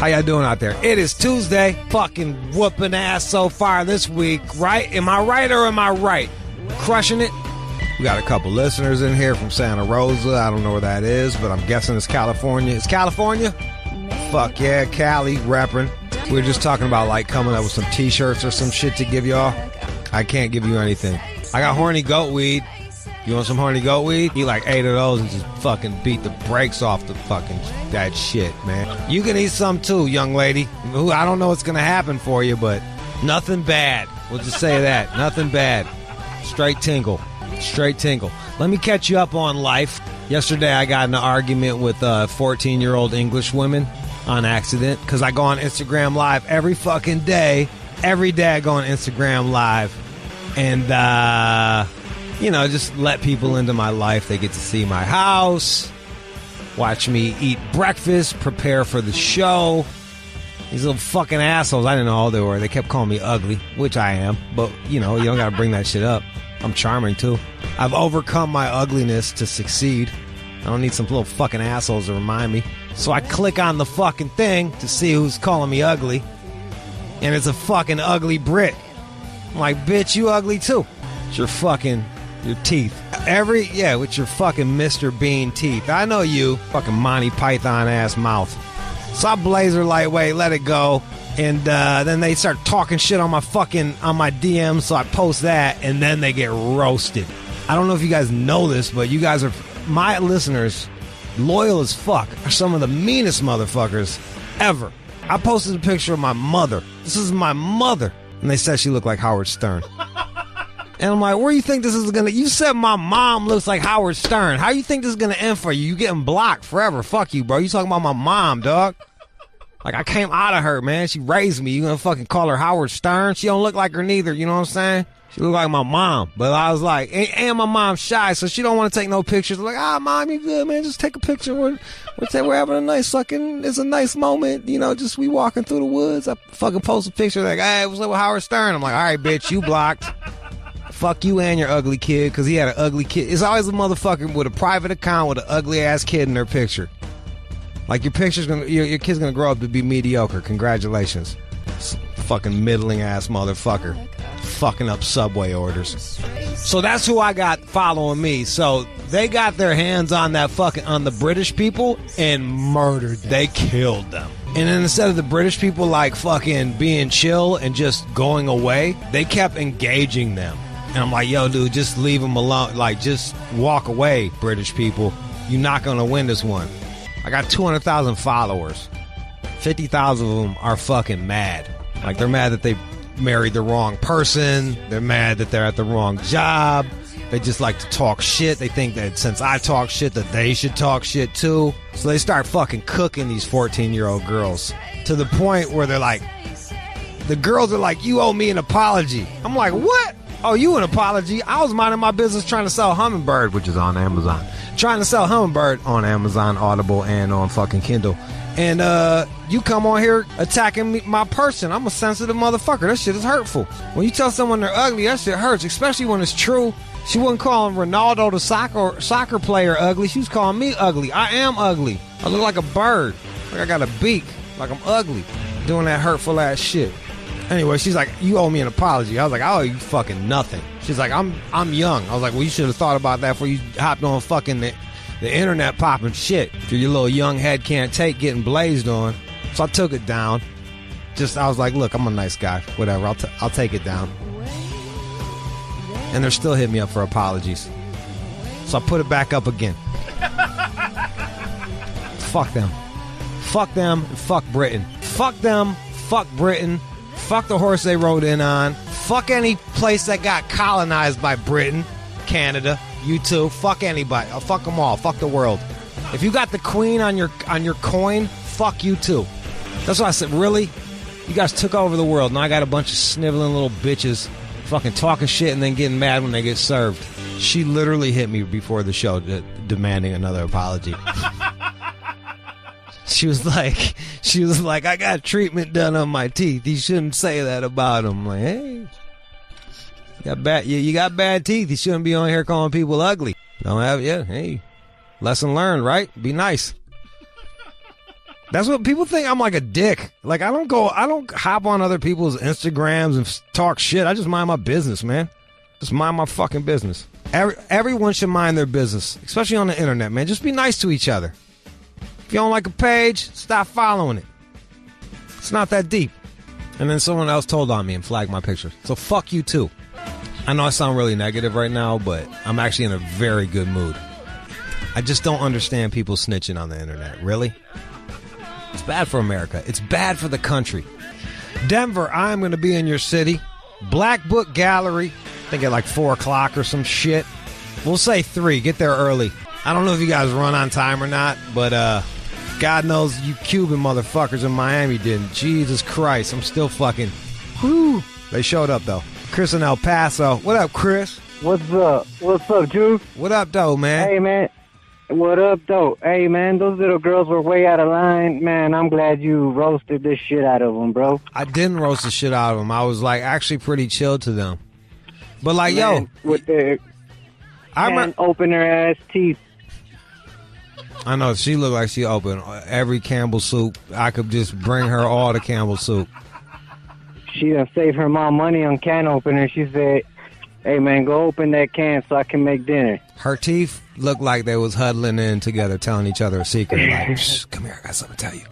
How y'all doing out there? It is Tuesday. Fucking whooping ass so far this week, right? Am I right or am I right? Crushing it. We got a couple listeners in here from Santa Rosa. I don't know where that is, but I'm guessing it's California. It's California? Fuck yeah, Cali, reppin'. We were just talking about like coming up with some t-shirts or some shit to give y'all. I can't give you anything. I got horny goat weed. You want some horny goat weed? Eat like 8 of those and just fucking beat the brakes off the fucking that shit, man. You can eat some too, young lady. I don't know what's gonna happen for you, but nothing bad. We'll just say that. Nothing bad. Straight tingle. Straight tingle. Let me catch you up on life. Yesterday I got in an argument with 14-year-old English women on accident because I go on Instagram Live every fucking day. Every day I go on Instagram Live and, you know, just let people into my life. They get to see my house, watch me eat breakfast, prepare for the show. These little fucking assholes, I didn't know all they were. They kept calling me ugly, which I am. But, you know, you don't got to bring that shit up. I'm charming, too. I've overcome my ugliness to succeed. I don't need some little fucking assholes to remind me. So I click on the fucking thing to see who's calling me ugly. And it's a fucking ugly Brit. I'm like, bitch, you ugly, too. It's your teeth. With your fucking Mr. Bean teeth. I know you. Fucking Monty Python ass mouth. So I blazer lightweight, let it go. And then they start talking shit on my DMs, so I post that, and then they get roasted. I don't know if you guys know this, but you guys are, my listeners, loyal as fuck, are some of the meanest motherfuckers ever. I posted a picture of my mother. This is my mother. And they said she looked like Howard Stern. And I'm like, where do you think this is going to... You said my mom looks like Howard Stern. How you think this is going to end for you? You getting blocked forever. Fuck you, bro. You talking about my mom, dog. Like, I came out of her, man. She raised me. You going to fucking call her Howard Stern? She don't look like her neither. You know what I'm saying? She look like my mom. But I was like... And my mom's shy, so she don't want to take no pictures. I'm like, mom, you good, man. Just take a picture. We're having a nice fucking... It's a nice moment. You know, just we walking through the woods. I fucking post a picture like, hey, what's up with Howard Stern? I'm like, all right, bitch, you blocked. Fuck you and your ugly kid, because he had an ugly kid. It's always a motherfucker with a private account with an ugly ass kid in their picture. Like your kid's gonna grow up to be mediocre. Congratulations, fucking middling ass motherfucker, fucking up Subway orders. So that's who I got following me. So they got their hands on on the British people and murdered. They killed them. And then instead of the British people like fucking being chill and just going away, they kept engaging them. And I'm like, yo, dude, just leave them alone. Like, just walk away, British people. You're not going to win this one. I got 200,000 followers. 50,000 of them are fucking mad. Like, they're mad that they married the wrong person. They're mad that they're at the wrong job. They just like to talk shit. They think that since I talk shit, that they should talk shit too. So they start fucking cooking these 14-year-old girls to the point where they're like, the girls are like, you owe me an apology. I'm like, what? Oh, you an apology? I was minding my business trying to sell Hummingbird, which is on Amazon. Trying to sell Hummingbird on Amazon, Audible, and on fucking Kindle. And you come on here attacking me, my person. I'm a sensitive motherfucker. That shit is hurtful. When you tell someone they're ugly, that shit hurts, especially when it's true. She wasn't calling Ronaldo the soccer player ugly. She was calling me ugly. I am ugly. I look like a bird. Like I got a beak. Like I'm ugly. Doing that hurtful ass shit. Anyway, she's like, you owe me an apology. I was like, I owe you fucking nothing. She's like, I'm young. I was like, well, you should have thought about that before you hopped on fucking the internet popping shit. If your little young head can't take getting blazed on. So I took it down. I was like, look, I'm a nice guy. Whatever, I'll take it down. And they're still hitting me up for apologies. So I put it back up again. Fuck them. Fuck them and fuck Britain. Fuck them, fuck Britain. Fuck the horse they rode in on. Fuck any place that got colonized by Britain, Canada, you too. Fuck anybody. I'll fuck them all. Fuck the world. If you got the queen on your coin, fuck you too. That's what I said. Really? You guys took over the world. Now I got a bunch of sniveling little bitches fucking talking shit and then getting mad when they get served. She literally hit me before the show demanding another apology. She was like, I got treatment done on my teeth. You shouldn't say that about them. I'm like, hey, you got bad teeth. You shouldn't be on here calling people ugly. Don't have, yeah, hey, lesson learned, right? Be nice. That's what people think. I'm like a dick. Like, I don't hop on other people's Instagrams and talk shit. I just mind my business, man. Just mind my fucking business. Everyone should mind their business, especially on the internet, man. Just be nice to each other. If you don't like a page, stop following it. It's not that deep. And then someone else told on me and flagged my picture. So fuck you too. I know I sound really negative right now, but I'm actually in a very good mood. I just don't understand people snitching on the internet. Really? It's bad for America. It's bad for the country. Denver, I'm going to be in your city. Black Book Gallery. I think at like 4 o'clock or some shit. We'll say 3. Get there early. I don't know if you guys run on time or not, but God knows you Cuban motherfuckers in Miami didn't. Jesus Christ, I'm still fucking... Whew. They showed up, though. Chris in El Paso. What up, Chris? What's up? What's up, Jude? What up, though, man? Hey, man. What up, though? Hey, man, those little girls were way out of line. Man, I'm glad you roasted this shit out of them, bro. I didn't roast the shit out of them. I was, like, actually pretty chill to them. But, like, man, yo... With their opener-ass teeth. I know. She looked like she opened every Campbell soup. I could just bring her all the Campbell soup. She done saved her mom money on can opener. She said, hey, man, go open that can so I can make dinner. Her teeth looked like they was huddling in together, telling each other a secret. Like, shh, come here, I got something to tell you.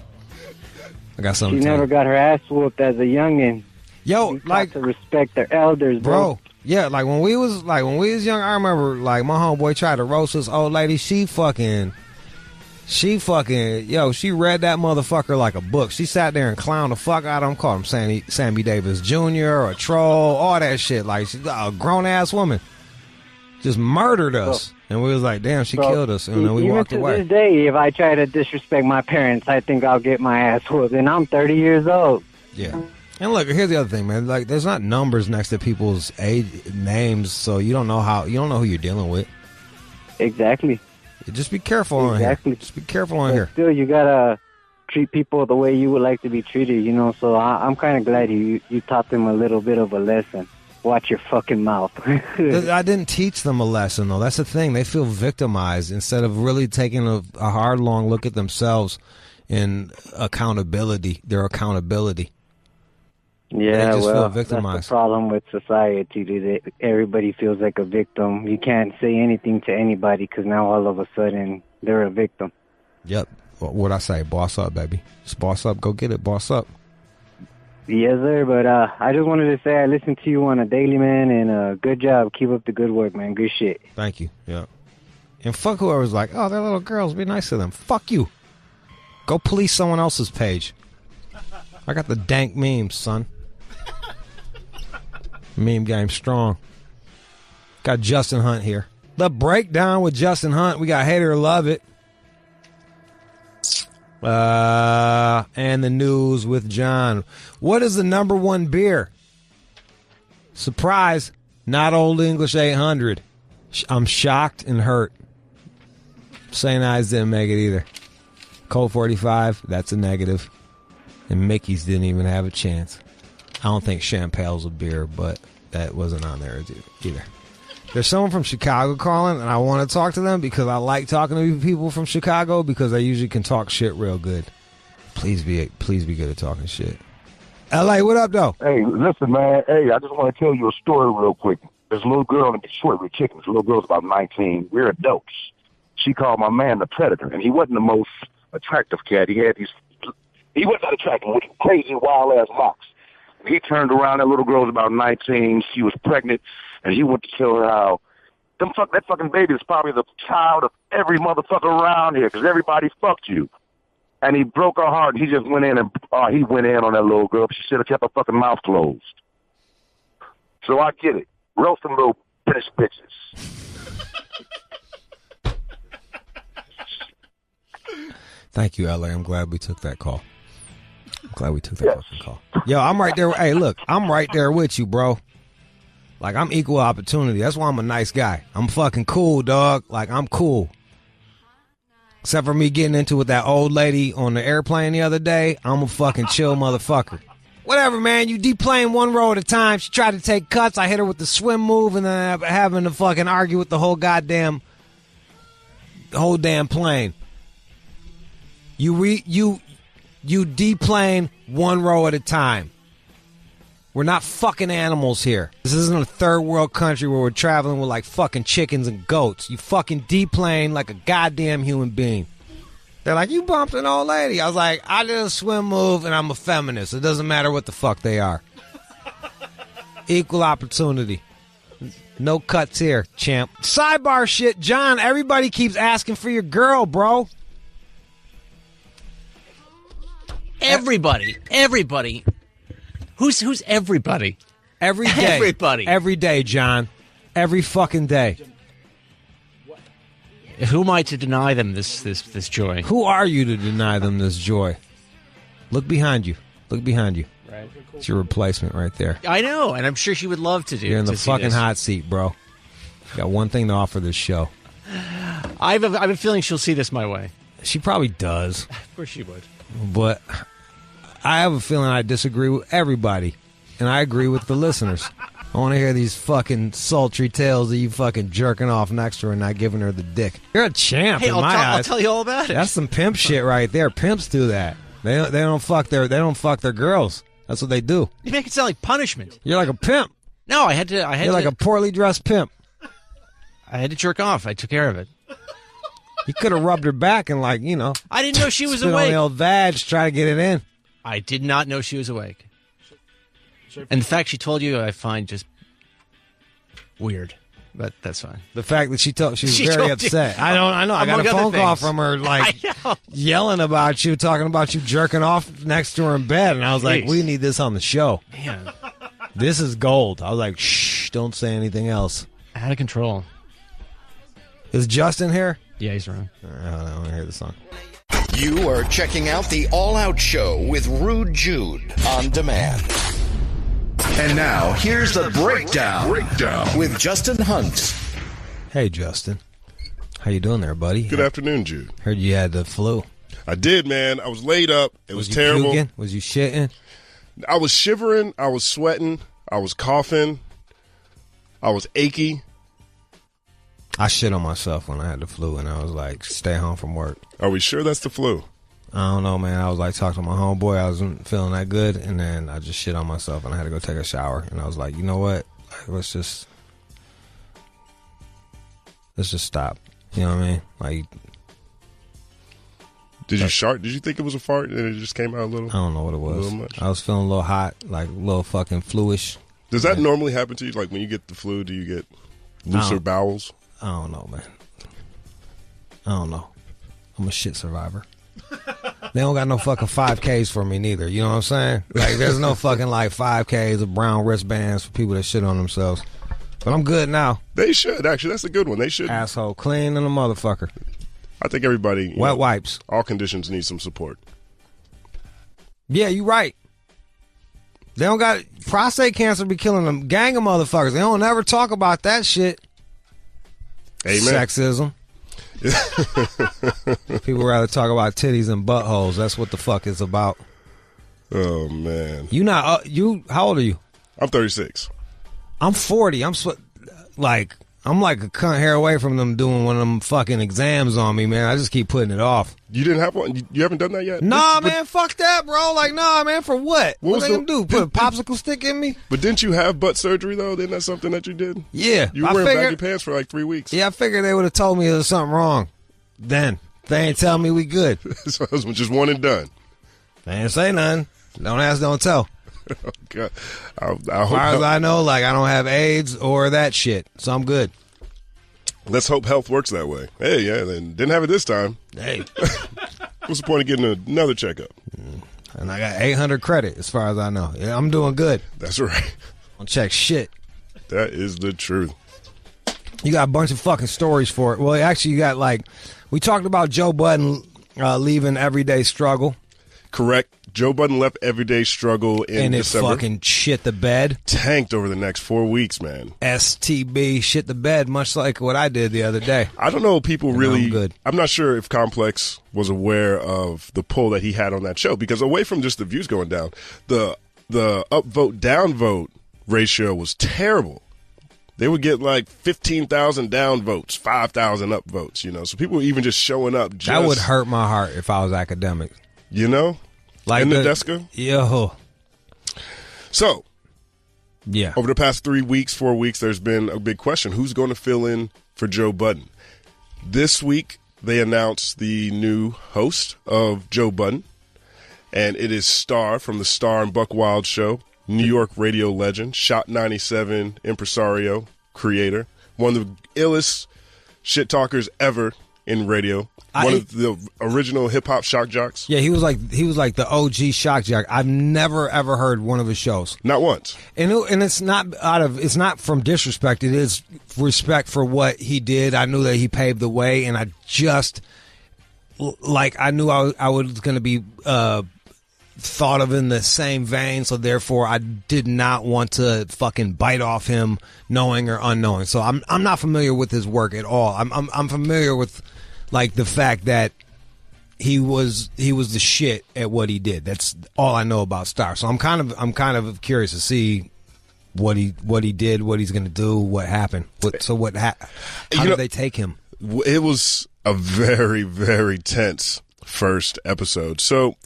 I got something to tell you. She never got her ass whooped as a youngin'. Yo, like... to respect their elders, bro. Yeah, like when we was young, I remember like my homeboy tried to roast this old lady. She fucking, she read that motherfucker like a book. She sat there and clowned the fuck out of him, called him Sammy Davis Jr. or a troll, all that shit. Like, she's a grown ass woman. Just murdered us. And we was like, damn, she killed us. And then we walked away. Even to this day, if I try to disrespect my parents, I think I'll get my ass whooped. And I'm 30 years old. Yeah. And look, here's the other thing, man. Like, there's not numbers next to people's names, so you don't know who you're dealing with. Exactly. Just be careful on here. Just be careful on here. Still, you gotta treat people the way you would like to be treated, you know. So I'm kind of glad you taught them a little bit of a lesson. Watch your fucking mouth. I didn't teach them a lesson, though. That's the thing. They feel victimized instead of really taking a hard, long look at themselves and accountability. Their accountability. Yeah, well, that's the problem with society. That everybody feels like a victim. You can't say anything to anybody because now all of a sudden they're a victim. Yep. What'd I say? Boss up, baby. Just boss up. Go get it. Boss up. Yes, sir. But I just wanted to say I listen to you on a daily, man, and good job. Keep up the good work, man. Good shit. Thank you. Yeah. And fuck whoever's like, oh, they're little girls. Be nice to them. Fuck you. Go police someone else's page. I got the dank memes, son. Meme game strong. Got Justin Hunt here. The breakdown with Justin Hunt. We got hate it or love it. And the news with John. What is the number 1 beer? Surprise. Not Old English 800. I'm shocked and hurt. St. Ives didn't make it either. Colt 45. That's a negative. And Mickey's didn't even have a chance. I don't think Champagne's a beer, but that wasn't on there either. There's someone from Chicago calling, and I want to talk to them because I like talking to people from Chicago because they usually can talk shit real good. Please be good at talking shit. L.A., what up, though? Hey, listen, man. Hey, I just want to tell you a story real quick. There's a little girl in Detroit with chickens. The little girl's about 19. We're adults. She called my man the predator, and he wasn't the most attractive cat. He wasn't that attractive with crazy, wild-ass locks. He turned around. That little girl was about 19. She was pregnant, and he went to tell her how that fucking baby is probably the child of every motherfucker around here because everybody fucked you. And he broke her heart, and he just went in and he went in on that little girl. She should have kept her fucking mouth closed. So I get it. Roast them little British bitches. Thank you, L.A. I'm glad we took that call. Fucking call. Yo, I'm right there. Hey, look, I'm right there with you, bro. Like, I'm equal opportunity. That's why I'm a nice guy. I'm fucking cool, dog. Like, I'm cool. Except for me getting into it with that old lady on the airplane the other day, I'm a fucking chill motherfucker. Whatever, man. You deplane one row at a time. She tried to take cuts. I hit her with the swim move, and then having to fucking argue with the whole damn plane. You deplane one row at a time. We're not fucking animals here. This isn't a third world country where we're traveling with like fucking chickens and goats. You fucking deplane like a goddamn human being. They're like, you bumped an old lady. I was like, I did a swim move and I'm a feminist. It doesn't matter what the fuck they are. Equal opportunity. No cuts here, champ. Sidebar shit, John, everybody keeps asking for your girl, bro. Everybody. Who's everybody? Every day. Everybody. Every day, John. Every fucking day. Who am I to deny them this joy? Who are you to deny them this joy? Look behind you. Look behind you. Right. It's your replacement right there. I know, and I'm sure she would love to do. You're in the to see fucking this. hot seat, bro. You got one thing to offer this show. I have a feeling she'll see this my way. She probably does. Of course she would. But I have a feeling I disagree with everybody. And I agree with the listeners. I want to hear these fucking sultry tales of you fucking jerking off next to her and not giving her the dick. You're a champ Hey, in my I'll eyes. tell you all about it. That's some pimp shit right there. Pimps do that. They don't fuck their girls. That's what they do. You make it sound like punishment. You're like a pimp. No, I had You're to, like a poorly dressed pimp. I had to jerk off. I took care of it. You could have rubbed her back and like, I didn't know she was spit on awake. the old vag, try to get it in. I did not know she was awake. And the fact she told you, I find just weird. But that's fine. The fact that she was She very told you. upset. I know. I got Among a other phone call things. from her, like I know. yelling about you, talking about you jerking off next to her in bed, and I was like, Jeez. "We need this on the show. Man, This is gold." I was like, "Shh, don't say anything else." out of control. Is Justin here? Yeah, he's wrong. I want to hear the song. You are checking out the All Out Show with Rude Jude on demand. And now, here's the breakdown with Justin Hunt. Hey, Justin, how you doing there, buddy? Good afternoon, Jude. Heard you had the flu. I did, man. I was laid up. It was you terrible. puking? Was you shitting? I was shivering. I was sweating. I was coughing. I was achy. I shit on myself when I had the flu, and I was like, stay home from work. Are we sure that's the flu? I don't know, man. I was like talking to my homeboy. I wasn't feeling that good, and then I just shit on myself, and I had to go take a shower. And I was like, you know what? Like, let's just stop. You know what I mean? Like, Did you shart? Did you think it was a fart and it just came out a little? I don't know what it A was. little much. I was feeling a little hot, like a little fucking fluish. Does that normally happen to you? Like when you get the flu, do you get looser bowels? I don't know, man. I don't know. I'm a shit survivor. They don't got no fucking 5Ks for me neither. You know what I'm saying? Like, there's no fucking like 5Ks of brown wristbands for people that shit on themselves. But I'm good now. They should, actually. That's a good one. They should. Asshole clean and a motherfucker. I think everybody, Wet wipes. all conditions need some support. Yeah, you right. They don't got prostate cancer be killing a gang of motherfuckers. They don't ever talk about that shit. Amen. Sexism. People rather talk about titties and buttholes. That's what the fuck it's about. Oh, man. You not how old are you? I'm 36. I'm 40. I'm like a cunt hair away from them doing one of them fucking exams on me, man. I just keep putting it off. You didn't have one? You haven't done that yet? Nah, man, fuck that, bro. Like, nah, man, for what? What they was gonna do? Put a popsicle stick in me? But didn't you have butt surgery, though? Isn't that something that you did? Yeah. You were wearing baggy pants for like 3 weeks. Yeah, I figured they would have told me there was something wrong. Then. They ain't tell me we good. So it was just one and done. They ain't say nothing. Don't ask, don't tell. Oh, God. I As far as I know, like, I don't have AIDS or that shit. So I'm good. Let's hope health works that way. Hey, yeah, then didn't have it this time. Hey. What's the point of getting another checkup? And I got 800 credit as far as I know. Yeah, I'm doing good. That's right. Don't check shit. That is the truth. You got a bunch of fucking stories for it. Well, actually, you got like, we talked about Joe Budden leaving Everyday Struggle. Correct. Joe Budden left Everyday Struggle in and it December. fucking shit the bed. Tanked over the next 4 weeks, man. STB shit the bed, much like what I did the other day. I don't know if people And really. I'm good. I'm not sure if Complex was aware of the pull that he had on that show, because away from just the views going down, the upvote downvote ratio was terrible. They would get like 15,000 downvotes, 5,000 upvotes. You know, so people were even just showing up. That would hurt my heart if I was academic. You know. Like in the Desca? Yo. So, yeah. over the past 4 weeks, there's been a big question. Who's going to fill in for Joe Budden? This week, they announced the new host of Joe Budden, and it is Starr from the Starr and Buck Wild Show, New York radio legend, Shot 97 impresario, creator, one of the illest shit talkers ever in radio. One of the original hip hop shock jocks. Yeah, he was like the OG shock jock. I've never ever heard one of his shows. Not once. And it's not from disrespect. It is respect for what he did. I knew that he paved the way, and I knew I was going to be thought of in the same vein. So therefore, I did not want to fucking bite off him, knowing or unknowing. So I'm not familiar with his work at all. I'm familiar with, like, the fact that he was the shit at what he did. That's all I know about Starr. So I'm kind of curious to see what he did, what he's going to do, what happened. How did they take him? It was a very, very tense first episode. So,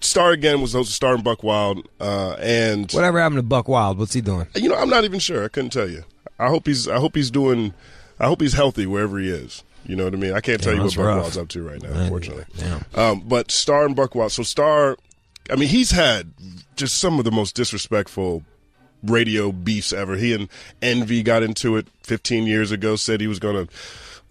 Starr again was host of Starr and Buck Wild, and whatever happened to Buck Wild? What's he doing? I'm not even sure. I couldn't tell you. I hope he's healthy wherever he is. You know what I mean? I can't tell you what Buck Wild's up to right now, unfortunately. But Starr and Buck Wild. So Starr, I mean, he's had just some of the most disrespectful radio beefs ever. He and Envy got into it 15 years ago, said he was going to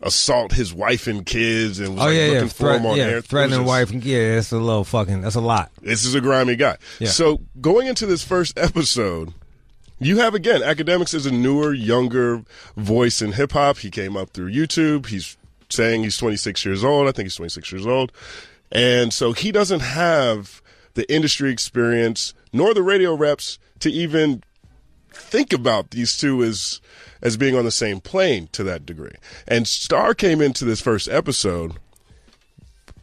assault his wife and kids and was looking for him on air. Threatening wife and kids. That's a lot. This is a grimy guy. Yeah. So going into this first episode, you have, again, Academics is a newer, younger voice in hip-hop. He came up through YouTube. He's saying he's 26 years old. I think he's 26 years old. And so he doesn't have the industry experience nor the radio reps to even think about these two as being on the same plane to that degree. And Starr came into this first episode,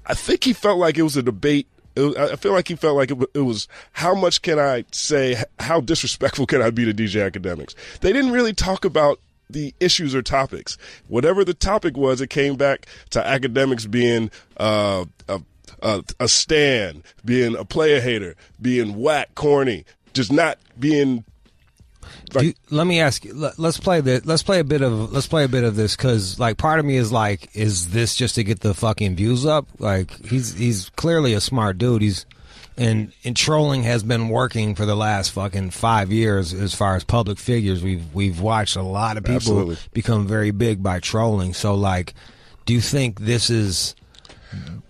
I think he felt like it was a debate. I feel like he felt like it was, how much can I say, how disrespectful can I be to DJ Academics? They didn't really talk about the issues or topics. Whatever the topic was, it came back to Academics being a stan, being a player hater, being whack, corny, just not being. Let me ask you. Let's play a bit of this, because, like, part of me is like, is this just to get the fucking views up? Like, he's clearly a smart dude. And trolling has been working for the last fucking 5 years as far as public figures. We've watched a lot of people become very big by trolling. So, like, do you think this is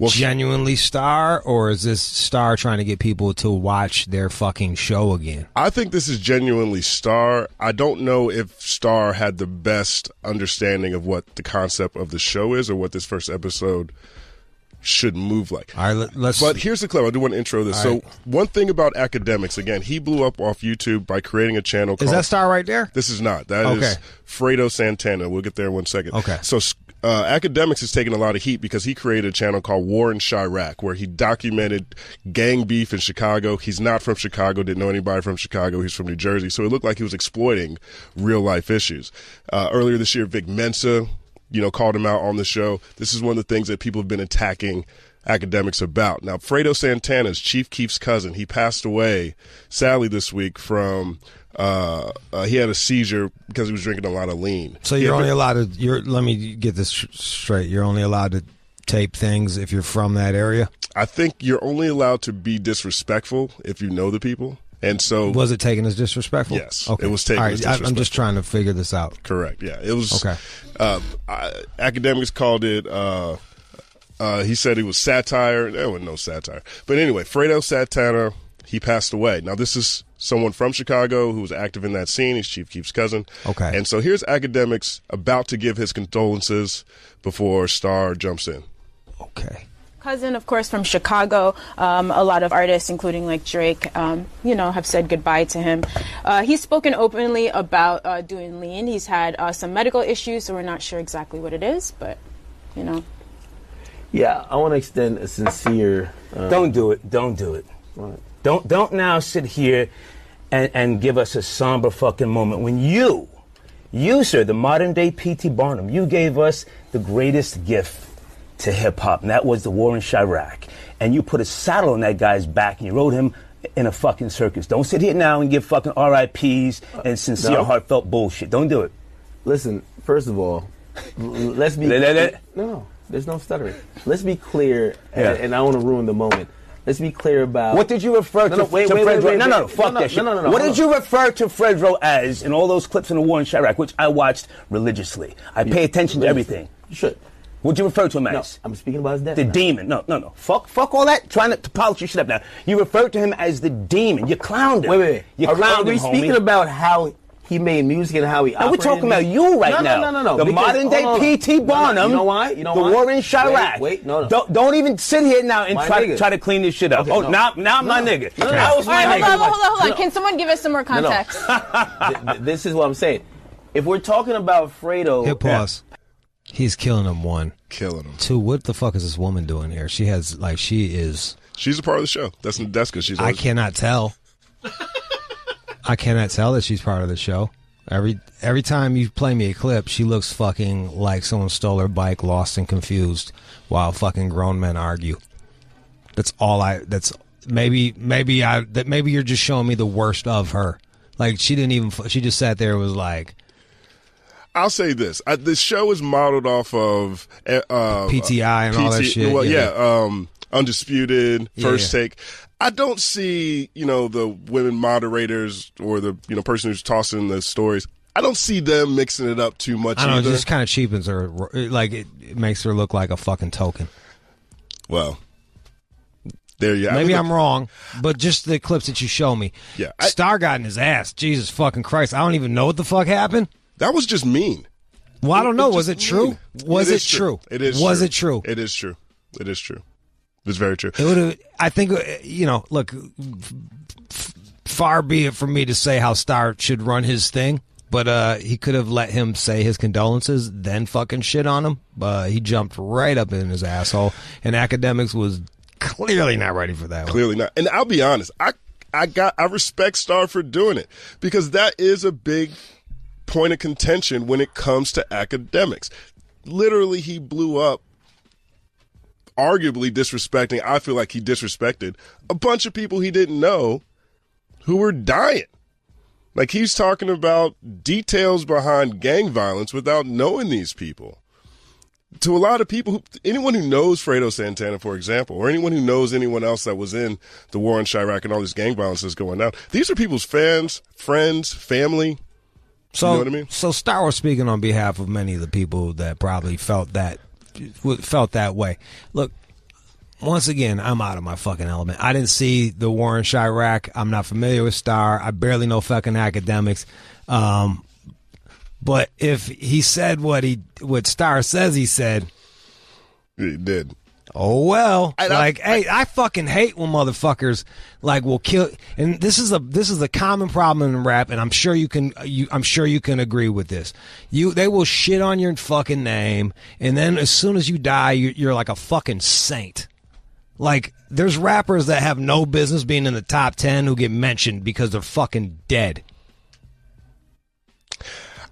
genuinely Starr, or is this Starr trying to get people to watch their fucking show again? I think this is genuinely Starr. I don't know if Starr had the best understanding of what the concept of the show is or what this first episode should move like. All right, But here's the clip. I do want to intro this. So one thing about Academics, again, he blew up off YouTube by creating a channel called... Is that Starr right there? This is not. That is Fredo Santana. We'll get there in 1 second. Okay. So Academics is taking a lot of heat because he created a channel called War in Chirac, where he documented gang beef in Chicago. He's not from Chicago, didn't know anybody from Chicago. He's from New Jersey. So it looked like he was exploiting real life issues. Earlier this year, Vic Mensa, called him out on the show. This is one of the things that people have been attacking Academics about. Now, Fredo Santana's Chief Keef's cousin, he passed away, sadly, this week from... he had a seizure because he was drinking a lot of lean. So you're only allowed to. Let me get this straight. You're only allowed to tape things if you're from that area. I think you're only allowed to be disrespectful if you know the people. And so, was it taken as disrespectful? Yes, okay. It was taken as disrespectful. I'm just trying to figure this out. Correct. Yeah, it was. Okay. Academics called it. He said it was satire. There was no satire. But anyway, Fredo Santana, he passed away. Now, this is someone from Chicago who was active in that scene. He's Chief Keef's cousin. Okay. And so here's Academics about to give his condolences before Starr jumps in. Okay. Cousin, of course, from Chicago. A lot of artists, including like Drake, have said goodbye to him. He's spoken openly about doing lean. He's had some medical issues, so we're not sure exactly what it is, but, Yeah, I want to extend a sincere... Don't do it. Don't do it. Right. Don't now sit here and give us a somber fucking moment when you, sir, the modern day P.T. Barnum, you gave us the greatest gift to hip-hop, and that was the war in Chirac. And you put a saddle on that guy's back, and you rode him in a fucking circus. Don't sit here now and give fucking RIPs and sincere, heartfelt bullshit. Don't do it. Listen, first of all, let's be... No, there's no stuttering. Let's be clear, and I don't want to ruin the moment. Let's be clear about... What did you refer to Fredro? No, fuck that shit. No, what did you refer to Fredro as in all those clips in the war in Chirac, which I watched religiously? I pay attention to everything. You should. What'd you refer to him as? No, I'm speaking about his death. The demon. No. Fuck all that. Trying to polish your shit up now. You referred to him as the demon. You clowned him. Wait. You clowned him, Are we speaking about how he made music and how he operated? We're talking about you right now. No. The modern day P.T. Barnum. You know why? The war in Chirac. Wait, no. Don't even sit here now and try to clean this shit up. Okay, now I'm my nigga. No. That was my nigga. Hold on. Can someone give us some more context? This is what I'm saying. If we're talking about Fredo... Hit pause. He's killing him, one. Killing him. Two, what the fuck is this woman doing here? She is... She's a part of the show. That's because she's... I cannot tell. I cannot tell that she's part of the show. Every time you play me a clip, she looks fucking like someone stole her bike, lost and confused, while fucking grown men argue. Maybe you're just showing me the worst of her. Like, she just sat there and was like... I'll say this. The show is modeled off of... PTI and all that shit. Well, Undisputed, First Take. I don't see, the women moderators or the, person who's tossing the stories. I don't see them mixing it up too much. I don't know, it just kind of cheapens her. Like, it makes her look like a fucking token. Well, there you go. Maybe I'm wrong, but just the clips that you show me. Yeah. Starr got in his ass. Jesus fucking Christ. I don't even know what the fuck happened. That was just mean. Well, I don't know. Was it true? Was it true? It is. Was it true? It is true. It is true. It's very true. It would have. I think. Look. Far be it from me to say how Starr should run his thing, but he could have let him say his condolences, then fucking shit on him. But he jumped right up in his asshole, and Academics was clearly not ready for that. Clearly not. And I'll be honest. I respect Starr for doing it because that is a big point of contention when it comes to Academics. Literally, he blew up, arguably disrespecting. I feel like he disrespected a bunch of people he didn't know who were dying. Like, he's talking about details behind gang violence without knowing these people. To a lot of people, anyone who knows Fredo Santana, for example, or anyone who knows anyone else that was in the war in Chirac and all this gang violence that's going down, these are people's fans, friends, family. So, you know what I mean? So Starr was speaking on behalf of many of the people that probably felt that way. Look, once again, I'm out of my fucking element. I didn't see the war in Chirac. I'm not familiar with Starr. I barely know fucking Academics. But if he said what Starr says he said, he did. Oh well, I fucking hate when motherfuckers will kill. And this is a common problem in rap, and I'm sure you can agree with this. They will shit on your fucking name, and then as soon as you die, you're like a fucking saint. Like, there's rappers that have no business being in the top 10 who get mentioned because they're fucking dead.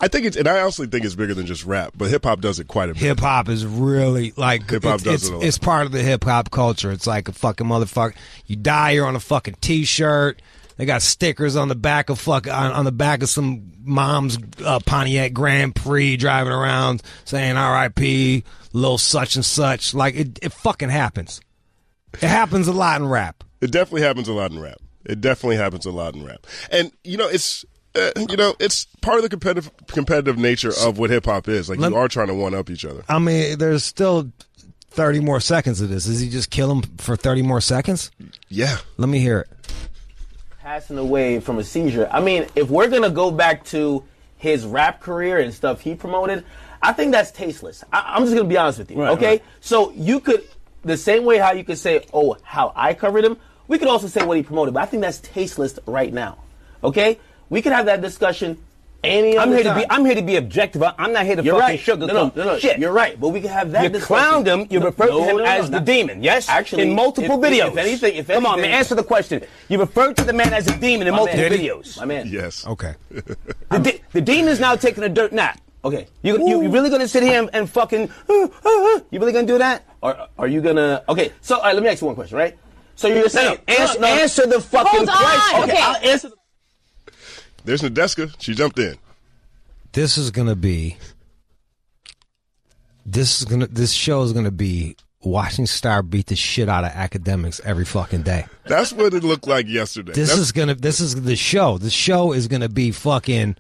And I honestly think it's bigger than just rap, but hip hop does it quite a bit. Hip hop is really it's part of the hip hop culture. It's like a fucking motherfucker. You die, you're on a fucking t-shirt. They got stickers on the back of on the back of some mom's Pontiac Grand Prix driving around saying R.I.P. Lil such and such. Like, it fucking happens. It happens a lot in rap. It definitely happens a lot in rap. And it's part of the competitive nature of what hip hop is. Like, you are trying to one up each other. I mean, there's still 30 more seconds of this. Does he just kill him for 30 more seconds? Yeah. Let me hear it. Passing away from a seizure. I mean, if we're gonna go back to his rap career and stuff he promoted, I think that's tasteless. I'm just gonna be honest with you. Okay? Right. So you could, the same way how you could say, oh, how I covered him, we could also say what he promoted, but I think that's tasteless right now. Okay? We could have that discussion any other time. I'm here to be objective. I'm not here to fucking sugarcoat. No, shit. You're right, but we can have that discussion. You clowned him. You referred to him as the demon, yes? Actually, in multiple videos. If anything, come on, man, answer the question. You referred to the man as a demon in multiple videos. My man. Yes. Okay. The demon's now taking a dirt nap. Okay. You really going to sit here and fucking... You really going to do that? Are you gonna? Okay, so let me ask you one question, right? So you're saying answer the fucking question. Okay, I'll answer. There's Nadeska. She jumped in. This show is gonna be watching Starr beat the shit out of academics every fucking day. That's what it looked like yesterday. This is the show. The show is gonna be fucking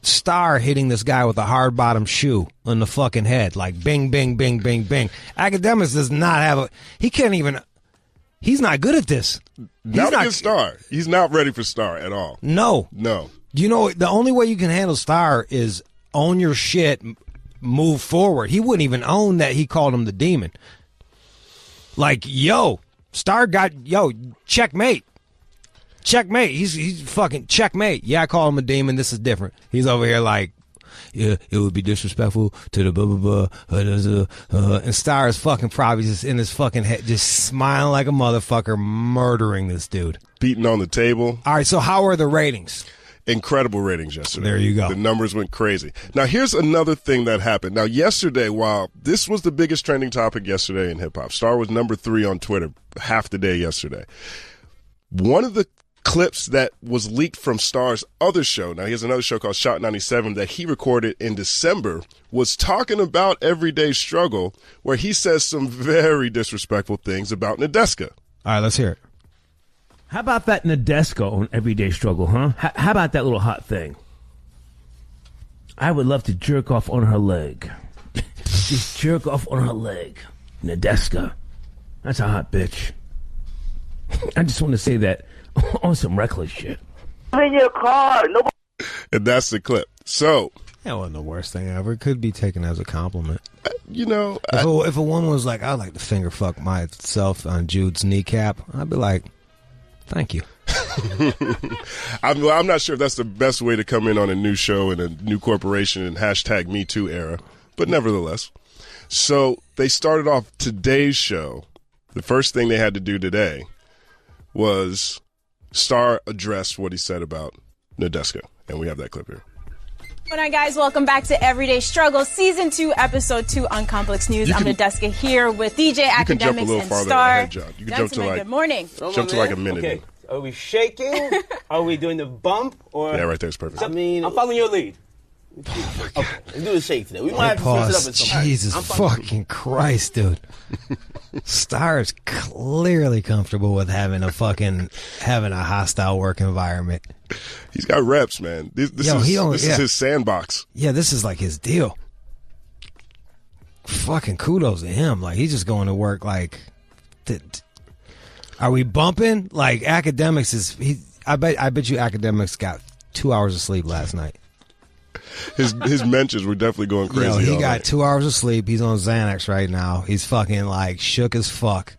Starr hitting this guy with a hard bottom shoe on the fucking head, like bing, bing, bing, bing, bing. Academics does not have he's not good at this. Not against Starr. He's not ready for Starr at all. No. You know, the only way you can handle Starr is own your shit, move forward. He wouldn't even own that he called him the demon. Like, Starr got, checkmate. Checkmate. He's fucking checkmate. Yeah, I call him a demon. This is different. He's over here like, yeah, it would be disrespectful to the blah, blah, blah. And Starr is fucking probably just in his fucking head, just smiling like a motherfucker, murdering this dude. Beating on the table. All right, so how are the ratings? Incredible ratings yesterday. There you go. The numbers went crazy. Now, here's another thing that happened. Now, yesterday, while this was the biggest trending topic yesterday in hip-hop, Starr was number 3 on Twitter half the day yesterday. One of the clips that was leaked from Starr's other show, now he has another show called Shot 97 that he recorded in December, was talking about Everyday Struggle, where he says some very disrespectful things about Nadeska. All right, let's hear it. How about that Nadeska on Everyday Struggle, huh? How about that little hot thing? I would love to jerk off on her leg. Just jerk off on her leg. Nadeska. That's a hot bitch. I just want to say that on some reckless shit. In your car. Nobody. And that's the clip. So. That wasn't the worst thing ever. It could be taken as a compliment. You know. If a woman was like, I'd like to finger fuck myself on Jude's kneecap, I'd be like, thank you. I'm not sure if that's the best way to come in on a new show and a new corporation and #MeToo era, but nevertheless. So they started off today's show. The first thing they had to do today was Starr addressed what he said about Nadeska, and we have that clip here. Good night, guys. Welcome back to Everyday Struggle, Season 2, Episode 2 on Complex News. I'm Nadeska here with DJ Academics and Starr. You can jump to good morning. Jump to like a minute. Okay. Are we shaking? Are we doing the bump? Or Yeah, right there is perfect. I mean, I'm following your lead. Okay, let's do the shake today. We might have to switch it up in some. Jesus fucking Christ, dude. Starr is clearly comfortable with having a hostile work environment. He's got reps, man. This is his sandbox. Yeah, this is like his deal. Fucking kudos to him. Like, he's just going to work like... Are we bumping? Like, academics is... I bet you academics got 2 hours of sleep last night. His mentions were definitely going crazy. He got 2 hours of sleep. He's on Xanax right now. He's fucking like shook as fuck.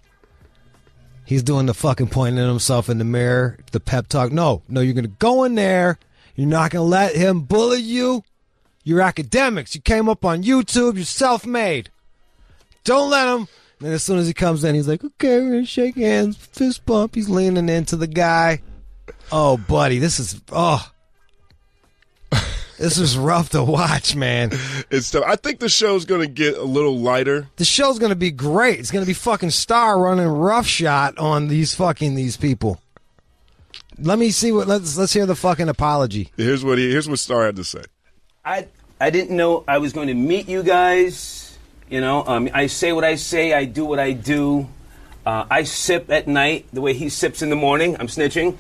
He's doing the fucking pointing at himself in the mirror, the pep talk. No, you're going to go in there. You're not going to let him bully you. You're academics. You came up on YouTube. You're self-made. Don't let him. And then as soon as he comes in, he's like, okay, we're going to shake hands, fist bump. He's leaning into the guy. Oh, buddy, this is rough to watch, man. It's tough. I think the show's going to get a little lighter. The show's going to be great. It's going to be fucking Starr running roughshod on these people. Let me see let's hear the fucking apology. Here's what Starr had to say. I didn't know I was going to meet you guys. You know, I say what I say. I do what I do. I sip at night the way he sips in the morning. I'm snitching.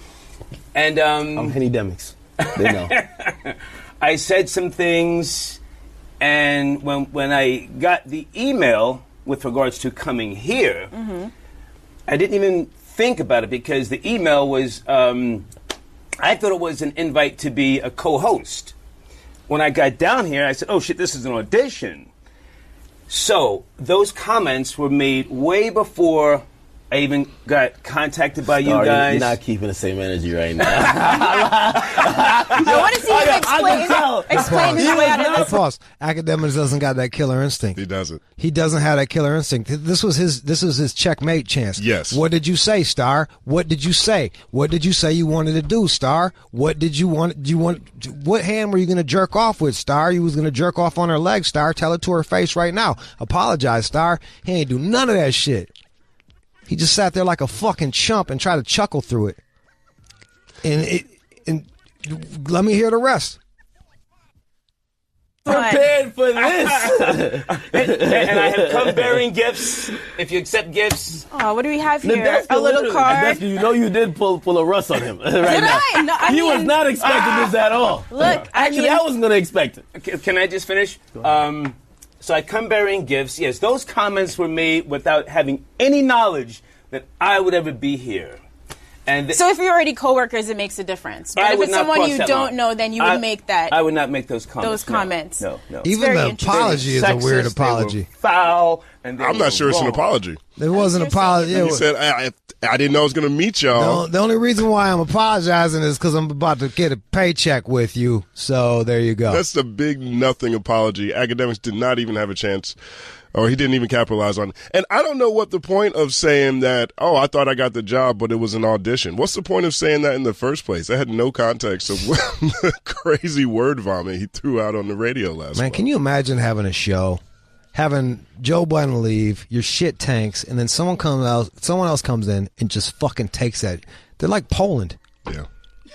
And I'm Henny-demics. They know. I said some things, and when I got the email with regards to coming here, I didn't even think about it because the email was, I thought it was an invite to be a co-host. When I got down here, I said, oh shit, this is an audition. So those comments were made way before I even got contacted by you Starr, guys. You're not keeping the same energy right now. I want to see you explain his way out of this. Pause. Academics doesn't got that killer instinct. He doesn't. He doesn't have that killer instinct. This was his checkmate chance. Yes. What did you say, Starr? What did you say? What did you say you wanted to do, Starr? What did you want? What hand were you going to jerk off with, Starr? You was going to jerk off on her leg, Starr. Tell it to her face right now. Apologize, Starr. He ain't do none of that shit. He just sat there like a fucking chump and tried to chuckle through it. And let me hear the rest. Prepared for this. and I have come bearing gifts. If you accept gifts. Oh, what do we have here? Nadesca, A little literally, card. Nadesca, you know you did pull a Russ on him right Did now. I? No, I He was mean- not expecting this at all. Look, Actually, I wasn't going to expect it. Can I just finish? So I come bearing gifts. Yes, those comments were made without having any knowledge that I would ever be here. And so if you're already coworkers, it makes a difference. But if it's someone you don't know, then you would make that. I would not make those comments. Those comments. No. Even the apology is a weird apology. Foul. And I'm not sure it's an apology. It wasn't an apology. He said, I didn't know I was going to meet y'all. The only reason why I'm apologizing is because I'm about to get a paycheck with you. So there you go. That's the big nothing apology. Academics did not even have a chance, or he didn't even capitalize on it. And I don't know what the point of saying that, oh, I thought I got the job, but it was an audition. What's the point of saying that in the first place? I had no context of the crazy word vomit he threw out on the radio last Man, month. can you imagine having a show, having Joe Budden leave, your shit tanks, and then someone else comes in and just fucking takes that. They're like Poland. Yeah.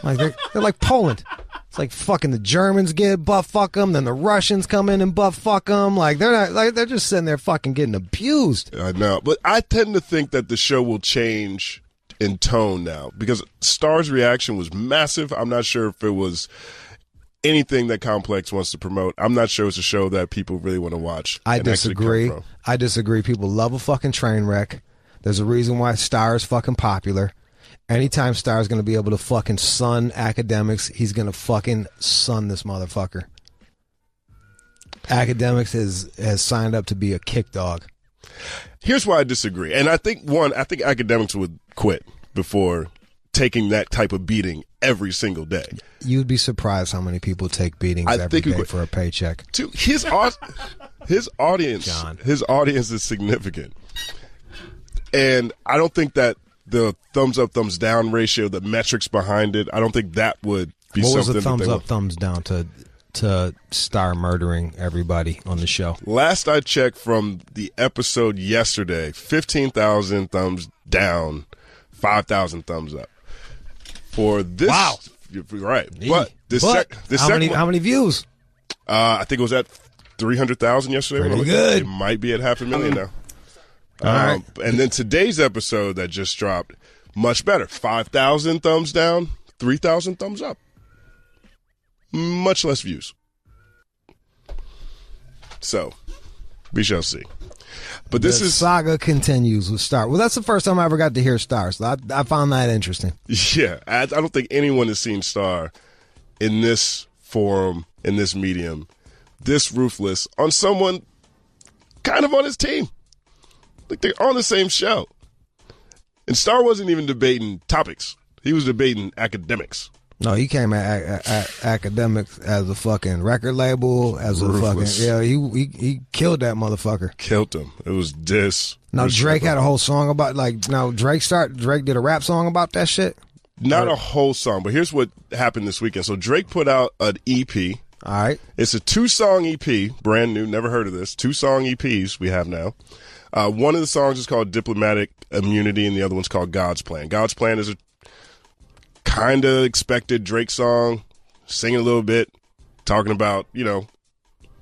Like they're like Poland. It's like fucking the Germans get butt fuck them, then the Russians come in and butt fuck them. Like they're just sitting there fucking getting abused. I know, but I tend to think that the show will change in tone now because Starr's reaction was massive. I'm not sure if it was anything that Complex wants to promote. I'm not sure it's a show that people really want to watch. I disagree. People love a fucking train wreck. There's a reason why Starr is fucking popular. Anytime Starr's going to be able to fucking sun Academics, he's going to fucking sun this motherfucker. Academics has signed up to be a kick dog. Here's why I disagree. And I think Academics would quit before taking that type of beating every single day. You'd be surprised how many people take beatings every day for a paycheck. His audience, John. His audience is significant. And I don't think that the thumbs up, thumbs down ratio, the metrics behind it, I don't think that would be something. What was the thumbs up, thumbs down to Starr murdering everybody on the show? Last I checked from the episode yesterday, 15,000 thumbs down, 5,000 thumbs up. For this, wow, right? But how many views? I think it was at 300,000 yesterday. Pretty good. It might be at 500,000 now. Right. And then today's episode that just dropped, much better. 5,000 thumbs down, 3,000 thumbs up. Much less views. So, we shall see. But the saga continues with Starr. Well, that's the first time I ever got to hear Starr, so I found that interesting. Yeah, I don't think anyone has seen Starr in this forum, in this medium, this ruthless on someone kind of on his team. Like they're on the same show. And Starr wasn't even debating topics. He was debating academics. No, he came at Academics as a fucking record label, as ruthless. a fucking, he killed that motherfucker. Killed him. It was diss. Now Drake had a whole song about, Drake did a rap song about that shit? Not a whole song, but here's what happened this weekend. So Drake put out an EP. All right. It's a 2-song EP, brand new, never heard of this. 2-song EPs we have now. One of the songs is called Diplomatic Immunity, and the other one's called God's Plan. God's Plan is a kind of expected Drake song, singing a little bit, talking about,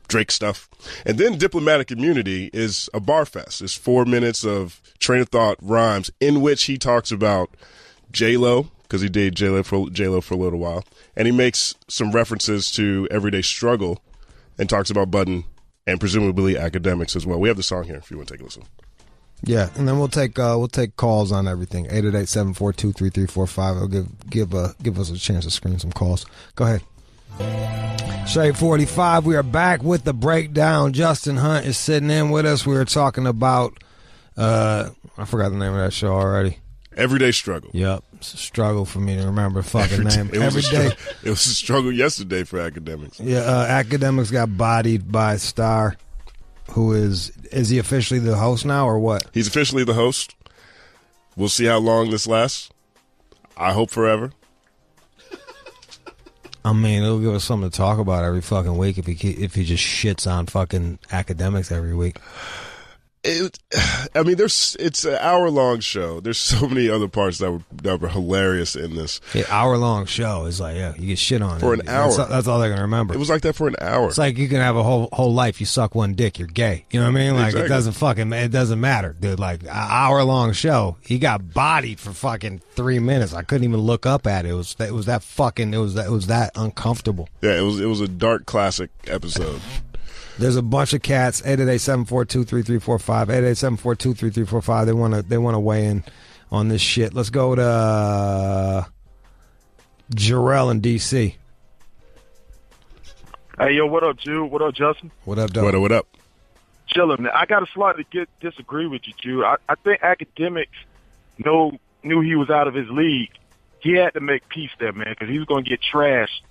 Drake stuff. And then Diplomatic Immunity is a bar fest. It's 4 minutes of train of thought rhymes in which he talks about J-Lo, because he dated J-Lo for a little while, and he makes some references to everyday struggle and talks about Budden and presumably academics as well. We have the song here if you want to take a listen. Yeah, and then we'll take calls on everything. 888-742-3345. It'll give us a chance to screen some calls. Go ahead. Shade 45. We are back with the breakdown. Justin Hunt is sitting in with us. We were talking about I forgot the name of that show already. Everyday Struggle. Yep. It's a struggle for me to remember the fucking name. Every day. It was a struggle yesterday for Academics. Yeah, Academics got bodied by Starr, who is he officially the host now or what? He's officially the host. We'll see how long this lasts. I hope forever. I mean, it'll give us something to talk about every fucking week if he just shits on fucking Academics every week. It's an hour-long show. There's so many other parts that were hilarious in this. Yeah, hour-long show is like, yeah, you get shit on for an hour. That's all they're gonna remember. It was like that for an hour. It's like you can have a whole life. You suck one dick, you're gay. You know what I mean? Like exactly. It doesn't matter, dude. Like an hour-long show, he got bodied for fucking 3 minutes. I couldn't even look up at it. It was that uncomfortable. Yeah, it was a dark classic episode. There's a bunch of cats. 888-742-3345. 888-742-3345. They want to weigh in on this shit. Let's go to Jarrell in D.C. Hey, yo, what up, Jude? What up, Justin? What up, dog? What up? Chillin', man. I got to slightly disagree with you, Jude. I think Academics knew he was out of his league. He had to make peace there, man, because he was going to get trashed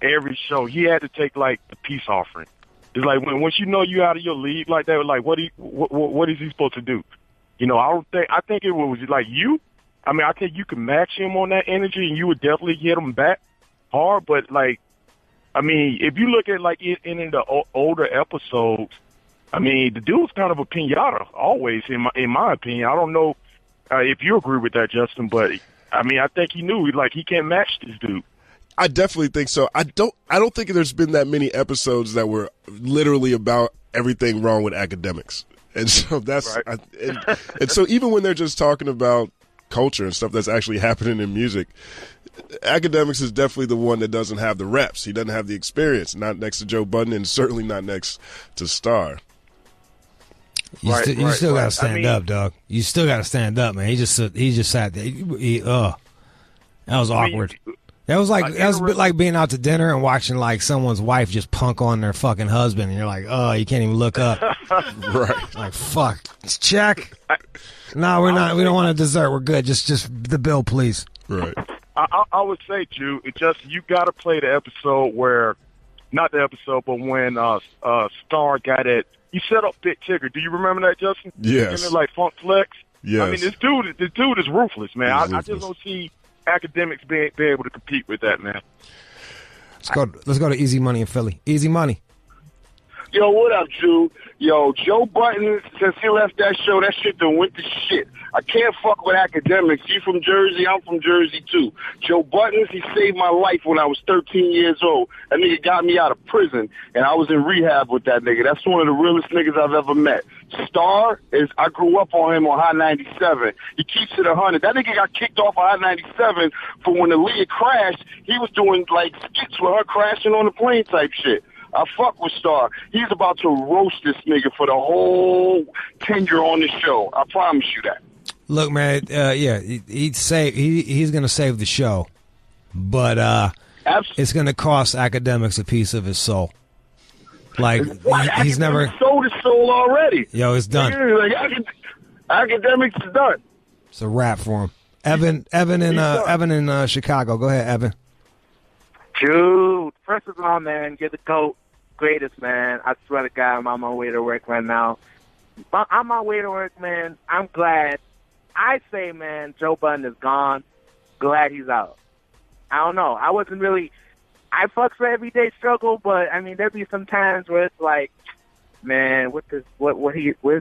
every show. He had to take, like, the peace offering. It's like once you know you're out of your league like that, like what is he supposed to do? You know, I think it was like you. I mean, I think you can match him on that energy, and you would definitely get him back hard. But like, I mean, if you look at like in the older episodes, I mean, the dude's kind of a pinata always, in my opinion. I don't know if you agree with that, Justin, but I mean, I think he knew he can't match this dude. I definitely think so. I don't think there's been that many episodes that were literally about everything wrong with Academics. And so that's right. and so even when they're just talking about culture and stuff that's actually happening in music, Academics is definitely the one that doesn't have the reps. He doesn't have the experience, not next to Joe Budden and certainly not next to Starr. You still got to stand up, dog. You still got to stand up, man. He just sat there. That was awkward. That was a bit like being out to dinner and watching like someone's wife just punk on their fucking husband, and you're like, oh, you can't even look up. Right. Like, fuck. Check. No, we're not. We don't want a dessert. We're good. Just the bill, please. Right. I would say, Jude, you got to play the episode where, not the episode, but when Starr got it. He set up Big Tigger. Do you remember that, Justin? Yes. And like Funk Flex. Yes. I mean, this dude is ruthless, man. I just don't see Academics being able to compete with that, man. Let's go to Easy Money in Philly. Easy Money. Yo, what up, Jude? Yo, Joe Budden, since he left that show, that shit done went to shit. I can't fuck with Academics. You from Jersey, I'm from Jersey, too. Joe Budden, he saved my life when I was 13 years old. That nigga got me out of prison, and I was in rehab with that nigga. That's one of the realest niggas I've ever met. Starr, I grew up on him on High 97. He keeps it 100. That nigga got kicked off of High 97 for when Aaliyah crashed. He was doing, like, skits with her crashing on the plane type shit. I fuck with Starr. He's about to roast this nigga for the whole tenure on the show. I promise you that. Look, man, he's going to save the show, but it's going to cost Academics a piece of his soul. Like he's never sold his soul already. Yo, it's done. Like, Academics is done. It's a wrap for him. Evan in Chicago. Go ahead, Evan. Jude, first of all, man, you're the GOAT, greatest, man. I swear to God, I'm on my way to work right now. On my way to work, man, I'm glad. I say, man, Joe Budden is gone. Glad he's out. I don't know. I fucks for Everyday Struggle, but I mean, there'd be some times where it's like, man, what is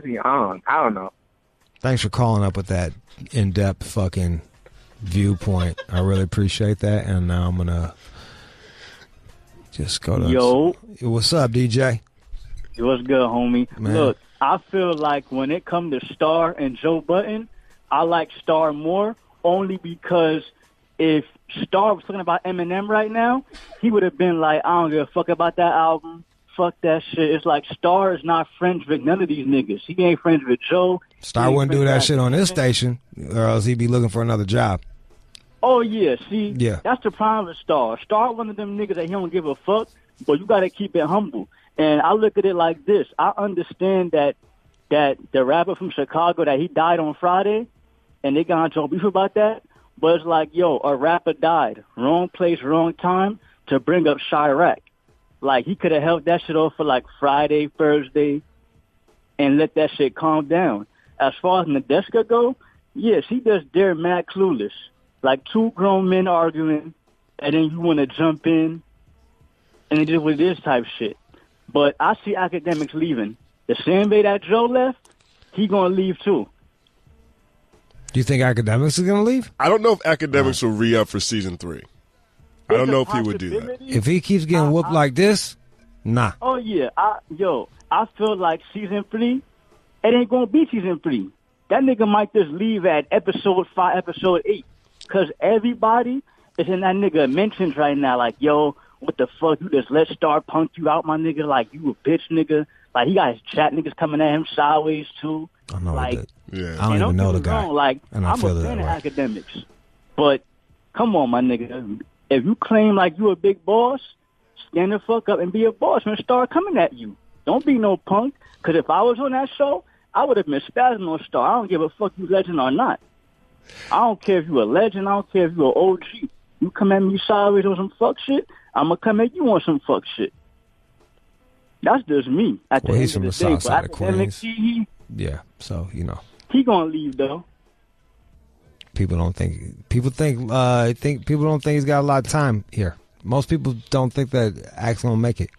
he on? I don't know. Thanks for calling up with that in-depth fucking viewpoint. I really appreciate that. And now I'm gonna just go to what's up, DJ? What's good, homie? Man. Look, I feel like when it comes to Starr and Joe Budden, I like Starr more only because if Starr was talking about Eminem right now, he would have been like, I don't give a fuck about that album. Fuck that shit. It's like Starr is not friends with none of these niggas. He ain't friends with Joe. Starr wouldn't do that shit on his station, or else he'd be looking for another job. Oh, yeah. See, yeah. That's the problem with Starr. Starr one of them niggas that he don't give a fuck, but you got to keep it humble. And I look at it like this. I understand that that the rapper from Chicago that he died on Friday, and they got into beef about that. But it's like, yo, a rapper died, wrong place, wrong time to bring up Chirac. Like he could have held that shit off for like Friday, Thursday, and let that shit calm down. As far as Nadeska go, yeah, she just there mad clueless. Like two grown men arguing, and then you want to jump in, and it is what it is type shit. But I see academics leaving. The same way that Joe left, he gonna leave too. Do you think academics is gonna leave? I don't know if academics will re-up for season 3. I don't know if he would do that. If he keeps getting whooped like this, nah. Oh yeah, I feel like season 3, it ain't gonna be season 3. That nigga might just leave at episode 5, episode 8, cause everybody is in that nigga mentions right now. Like, yo, what the fuck? You just let Starr punk you out, my nigga? Like, you a bitch, nigga. Like, he got his chat niggas coming at him sideways too. I know like, that. Yeah, I don't even know the guy. Like, and I'm a fan of academics, but come on, my nigga. If you claim like you a big boss, stand the fuck up and be a boss and start coming at you. Don't be no punk. Cause if I was on that show, I would have been spazzing on Starr. I don't give a fuck you legend or not. I don't care if you a legend. I don't care if you an OG. You come at me sideways on some fuck shit, I'm gonna come at you on some fuck shit. That's just me. At the he's end from of the the day, south side of Queens. He So you know he gonna leave though. People don't think. People don't think he's got a lot of time here. Most people don't think that Act's gonna make it.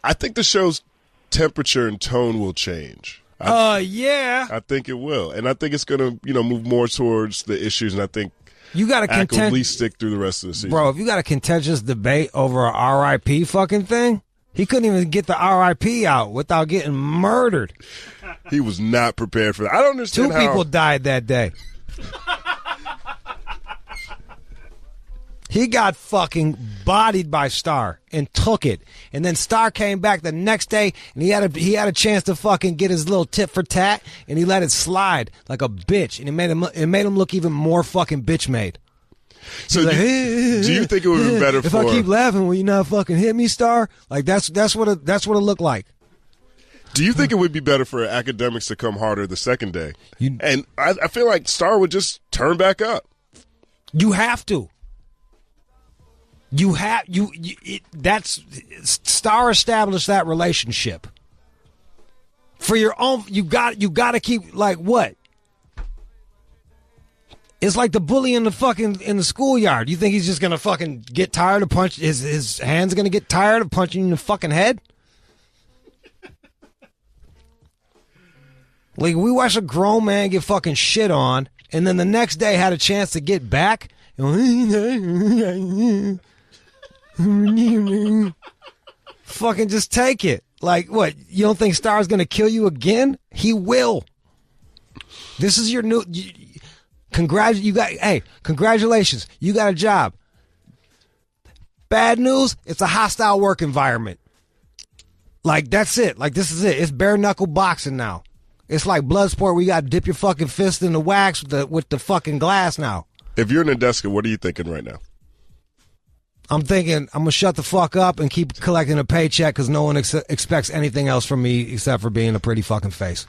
I think the show's temperature and tone will change. Yeah. I think it will, and I think it's gonna move more towards the issues, and I think you got to Act will at least stick through the rest of the season. Bro, if you got a contentious debate over a RIP fucking thing, he couldn't even get the RIP out without getting murdered. He was not prepared for that. I don't understand Two people died that day. He got fucking bodied by Starr and took it, and then Starr came back the next day, and he had a chance to fucking get his little tit for tat, and he let it slide like a bitch, and it made him look even more fucking bitch made. So do you think it would be better if I keep laughing, will you not fucking hit me, Starr? Like that's what it looked like. Do you think it would be better for academics to come harder the second day? And I feel like Starr would just turn back up. You have to. That's Starr established that relationship. For your own, you got to keep like what? It's like the bully in the schoolyard. You think he's just gonna fucking get tired of punch his hands gonna get tired of punching you in the fucking head? Like, we watched a grown man get fucking shit on, and then the next day had a chance to get back. Fucking just take it. Like, what? You don't think Starr's gonna kill you again? He will. This is your new. Congratulations. You got a job. Bad news, it's a hostile work environment. Like, that's it. Like, this is it. It's bare knuckle boxing now. It's like blood sport where you got to dip your fucking fist in the wax with the fucking glass now. If you're Nadeska, what are you thinking right now? I'm thinking I'm going to shut the fuck up and keep collecting a paycheck because no one expects anything else from me except for being a pretty fucking face.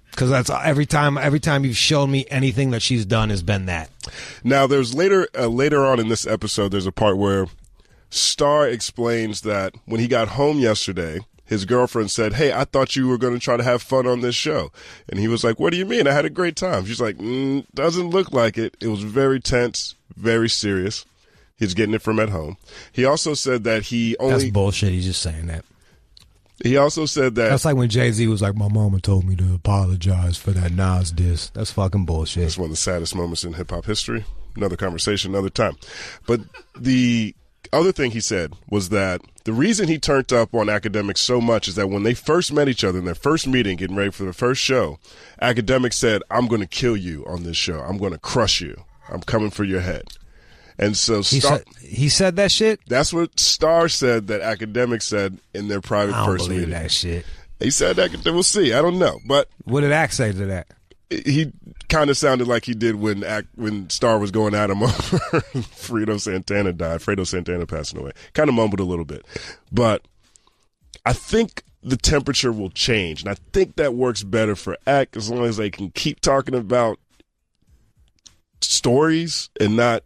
Because that's every time you've shown me anything that she's done has been that. Now, there's later on in this episode, there's a part where Starr explains that when he got home yesterday, his girlfriend said, "Hey, I thought you were going to try to have fun on this show." And he was like, "What do you mean? I had a great time." She's like, "Doesn't look like it. It was very tense, very serious." He's getting it from at home. He also said that That's bullshit. He's just saying that. He also said that... That's like when Jay-Z was like, "My mama told me to apologize for that Nas diss." That's fucking bullshit. That's one of the saddest moments in hip-hop history. Another conversation, another time. But the other thing he said was that the reason he turned up on Academics so much is that when they first met each other in their first meeting, getting ready for the first show, Academics said, "I'm going to kill you on this show. I'm going to crush you. I'm coming for your head." And so he said that shit? That's what Starr said that Academics said in their private first meeting. I don't believe that shit. He said that. We'll see. I don't know. But what did Act say to that? He kind of sounded like he did when Starr was going at him over Fredo Santana died. Fredo Santana passing away. Kind of mumbled a little bit. But I think the temperature will change. And I think that works better for Ak as long as they can keep talking about stories and not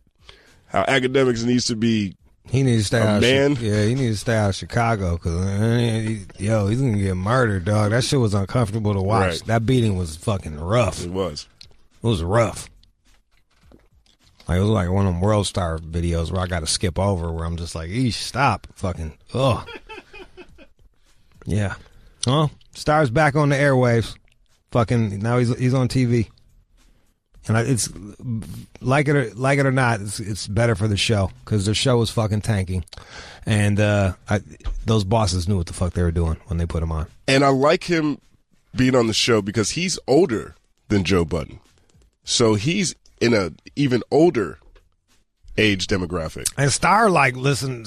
how Academics needs to be. He needs to stay out. Man, he needs to stay out of Chicago because he's gonna get murdered, dog. That shit was uncomfortable to watch. Right. That beating was fucking rough. It was rough. Like, it was like one of them World Star videos where I got to skip over, where I'm just like, eesh, stop, fucking, ugh. Yeah. Well, Starr's back on the airwaves. Fucking, now he's on TV. And it's like it or not, it's better for the show because the show was fucking tanking, and those bosses knew what the fuck they were doing when they put him on. And I like him being on the show because he's older than Joe Budden, so he's in a even older age demographic. And Starr listen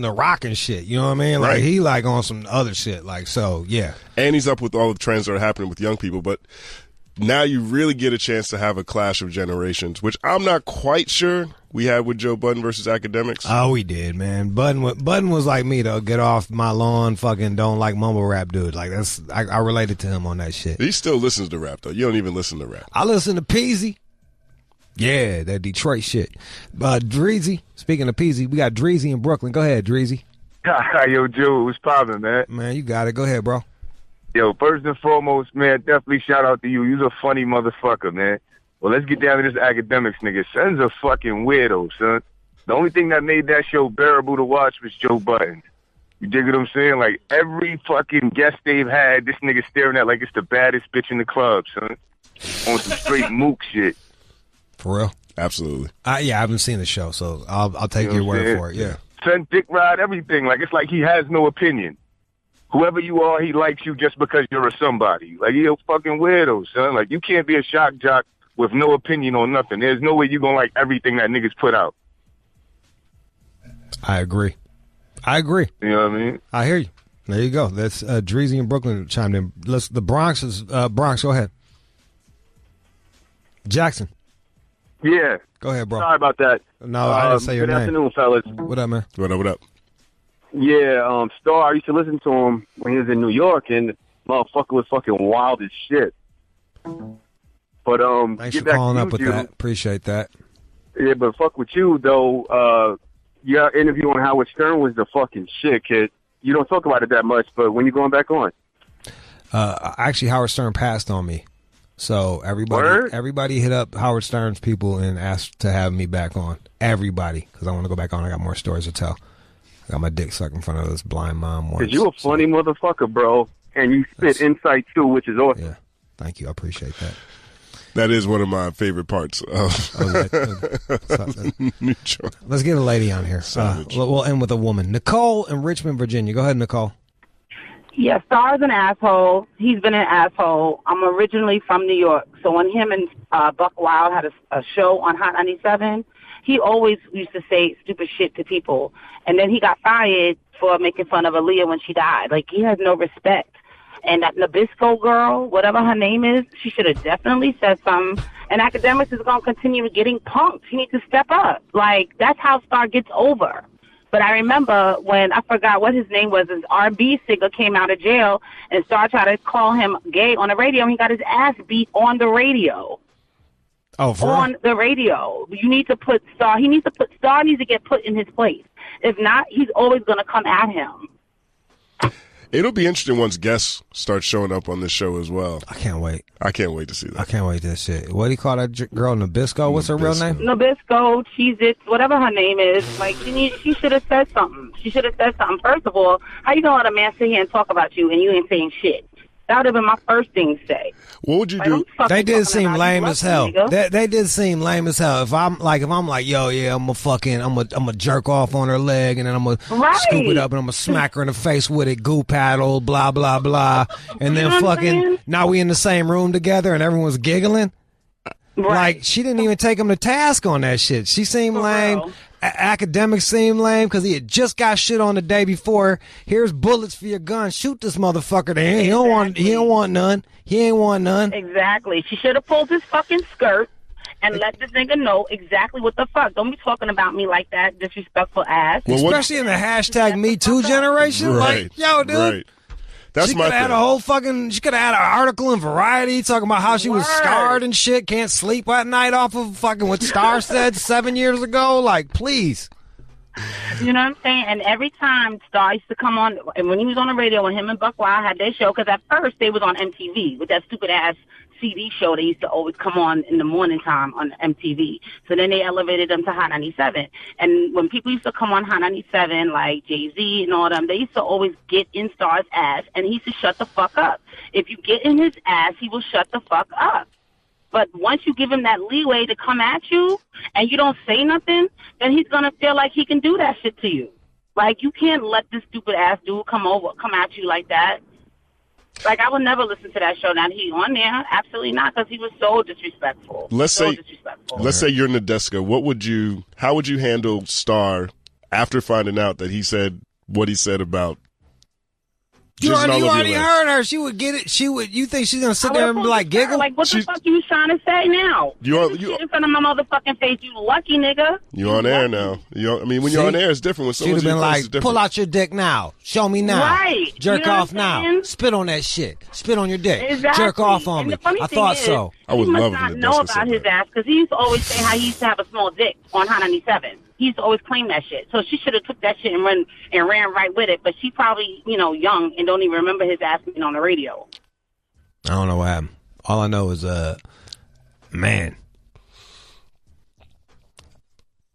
to rock and shit. You know what I mean? Like, right. he like on some other shit. Like, so yeah. And he's up with all the trends that are happening with young people, but. Now you really get a chance to have a clash of generations, which I'm not quite sure we had with Joe Budden versus Academics. Oh, we did, man. Budden was like me, though. Get off my lawn, fucking don't like mumble rap, dude. Like, I related to him on that shit. He still listens to rap, though. You don't even listen to rap. I listen to Peasy. Yeah, that Detroit shit. Dreezy, speaking of Peasy, we got Dreezy in Brooklyn. Go ahead, Dreezy. Yo, Jude, what's poppin', man? Man, you got it. Go ahead, bro. Yo, first and foremost, man, definitely shout out to you. You're a funny motherfucker, man. Well, let's get down to this Academics nigga. Son's a fucking weirdo, son. The only thing that made that show bearable to watch was Joe Budden. You dig what I'm saying? Like, every fucking guest they've had, this nigga staring at like it's the baddest bitch in the club, son. On some straight mook shit. For real? Absolutely. Yeah, I haven't seen the show, so I'll take your word for it. Yeah. Son, dick ride, everything. Like, it's like he has no opinion. Whoever you are, he likes you just because you're a somebody. Like, you're a fucking weirdo, son. Like, you can't be a shock jock with no opinion on nothing. There's no way you're going to like everything that niggas put out. I agree. You know what I mean? I hear you. There you go. That's Dreezy in Brooklyn chimed in. The Bronx is Bronx. Go ahead. Jackson. Yeah. Go ahead, bro. Sorry about that. No, I didn't say your name. Good afternoon, fellas. What up, man? What up? Yeah, Starr, I used to listen to him when he was in New York, and the motherfucker was fucking wild as shit. But thanks for calling up with that. Appreciate that. Yeah, but fuck with you though. Your interview on Howard Stern was the fucking shit, kid. You don't talk about it that much, but when you going back on? Actually, Howard Stern passed on me, so everybody hit up Howard Stern's people and asked to have me back on. Everybody, because I want to go back on. I got more stories to tell. I got my dick sucked in front of this blind mom once. Because you a funny motherfucker, bro. And you spit insight, too, which is awesome. Yeah. Thank you. I appreciate that. That is one of my favorite parts of Let's get a lady on here. We'll end with a woman. Nicole in Richmond, Virginia. Go ahead, Nicole. Yeah, Starr's an asshole. He's been an asshole. I'm originally from New York. So when him and Buck Wild had a show on Hot 97, he always used to say stupid shit to people. And then he got fired for making fun of Aaliyah when she died. Like, he has no respect. And that Nabisco girl, whatever her name is, she should have definitely said something. And Academics is going to continue getting punked. He needs to step up. Like, that's how Starr gets over. But I remember when, I forgot what his name was, his R&B singer came out of jail, and Starr tried to call him gay on the radio, and he got his ass beat on the radio. Oh, on the radio. You need to put Starr, Starr needs to get put in his place. If not, he's always going to come at him. It'll be interesting once guests start showing up on this show as well. I can't wait. I can't wait to see that. I can't wait to see it. What do you call that girl, Nabisco? What's her real name? Nabisco, Cheez-Its, whatever her name is. Like, she should have said something. She should have said something. First of all, how you going to let a man sit here and talk about you and you ain't saying shit? That would have been my first thing to say. What would you do? They did seem lame as hell. They did seem lame as hell. If I'm like, yo, yeah, I'm a jerk off on her leg, and then I'm gonna scoop it up and I'm gonna smack her in the face with it, goo paddle, blah blah blah, and then fucking now we in the same room together and everyone's giggling. Right. Like, she didn't even take him to task on that shit. She seemed lame. Academics seemed lame because he had just got shit on the day before. Here's bullets for your gun. Shoot this motherfucker. He don't want none. He ain't want none. Exactly. She should have pulled his fucking skirt and let this nigga know exactly what the fuck. Don't be talking about me like that, disrespectful ass. Especially in the hashtag Me Too generation. Right. Like, yo, dude. Right. That's she my could have had thing. a whole fucking. She could have had an article in Variety talking about how she was scarred and shit. Can't sleep at night off of fucking what Starr said 7 years ago. Like, please. You know what I'm saying? And every time Starr used to come on, and when he was on the radio, when him and Buck Wild had their show, because at first they was on MTV with that stupid ass CD show. They used to always come on in the morning time on MTV. So then they elevated them to Hot 97. And when people used to come on Hot 97, like Jay-Z and all them, they used to always get in Starr's ass, and he used to shut the fuck up. If you get in his ass, he will shut the fuck up. But once you give him that leeway to come at you and you don't say nothing, then he's going to feel like he can do that shit to you. Like, you can't let this stupid ass dude come at you like that. Like, I would never listen to that show. Now he on there, absolutely not, because he was so disrespectful. Let's say you're Nadeska. How would you handle Starr after finding out that he said what he said about? You already heard her. She would get it. You think she's gonna sit there and be like, giggle? Like, what the fuck you trying to say now? You in front of my motherfucking face, you lucky nigga. You on air now. When you're on air, it's different. When She'd have been like, pull out your dick now. Show me now. Right. Jerk off now. Spit on that shit. Spit on your dick. Exactly. Jerk off on me. I thought so. I would love not know about his ass, because he used to always say how he used to have a small dick on Hot 97. He used to always claim that shit. So she should have took that shit and ran right with it. But she probably, young and don't even remember his ass being on the radio. I don't know what happened. All I know is, man,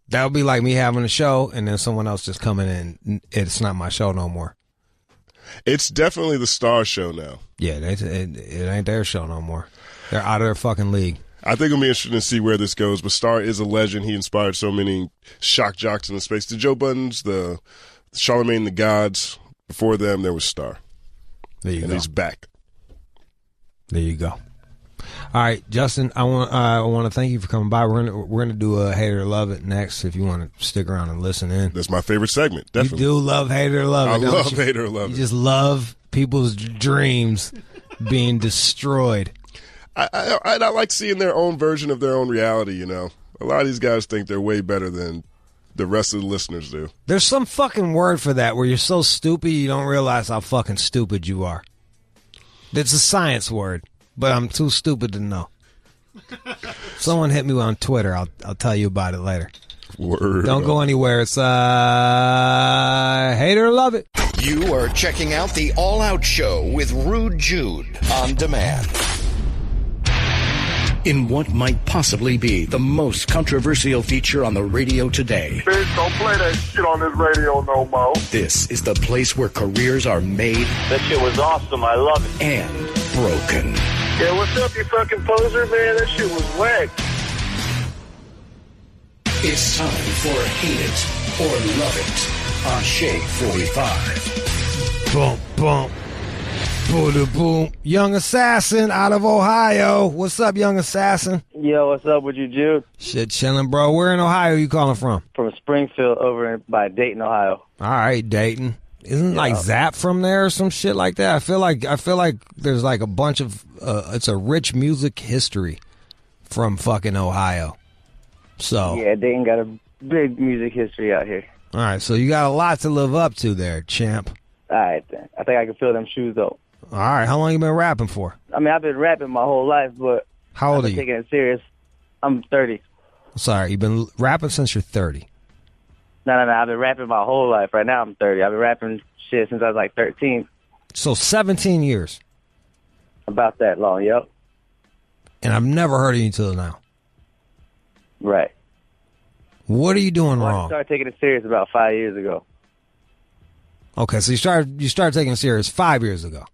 that would be like me having a show and then someone else just coming in. It's not my show no more. It's definitely the Starr show now. Yeah, it ain't their show no more. They're out of their fucking league. I think it'll be interesting to see where this goes, but Starr is a legend. He inspired so many shock jocks in the space. The Joe Buttons, the Charlemagne the Gods. Before them, there was Starr. There you go. And he's back. There you go. All right, Justin, I want to thank you for coming by. We're gonna do a Hate or Love It next. If you want to stick around and listen in, that's my favorite segment. Definitely, you do love Hate or Love It. I love Hate or Love It. You just love people's dreams being destroyed. I like seeing their own version of their own reality, A lot of these guys think they're way better than the rest of the listeners do. There's some fucking word for that where you're so stupid you don't realize how fucking stupid you are. It's a science word, but I'm too stupid to know. Someone hit me on Twitter. I'll tell you about it later. Word. Don't go anywhere. It's Hate or Love It. You are checking out the All Out Show with Rude Jude on demand. In what might possibly be the most controversial feature on the radio today. Bitch, don't play that shit on this radio no more. This is the place where careers are made. That shit was awesome. I love it. And broken. Yeah, what's up, you fucking poser, man? That shit was whack. It's time for Hate It or Love It on Shea 45. Boom, boom. Boom, boom. Young Assassin out of Ohio. What's up, Young Assassin? Yo, what's up with you, Jude? Shit, chilling, bro. Where in Ohio are you calling from? From Springfield over by Dayton, Ohio. All right, Dayton. Isn't like Zap from there or some shit like that? I feel like there's like a bunch of it's a rich music history from fucking Ohio. So yeah, Dayton got a big music history out here. All right, so you got a lot to live up to there, champ. All right, then. I think I can fill them shoes though. All right, how long you been rapping for? I mean, I've been rapping my whole life, but how old are you? Taking it serious. I'm 30. Sorry, you've been rapping since you're 30. No. I've been rapping my whole life. Right now, I'm 30. I've been rapping shit since I was like 13. So 17 years. About that long, yep. And I've never heard of you until now. Right. What are you doing wrong? I started taking it serious about 5 years ago. Okay, so you started taking it serious 5 years ago.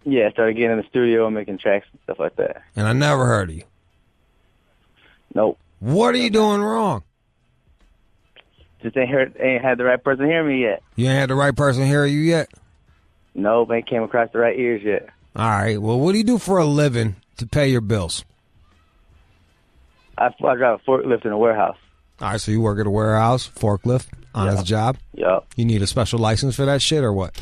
Yeah, I started getting in the studio and making tracks and stuff like that. And I never heard of you. Nope. What are you doing wrong? Just ain't had the right person hear me yet. You ain't had the right person hear you yet? Nope, ain't came across the right ears yet. All right, well, what do you do for a living to pay your bills? I drive a forklift in a warehouse. All right, so you work at a warehouse, forklift, honest job? Yep. You need a special license for that shit or what?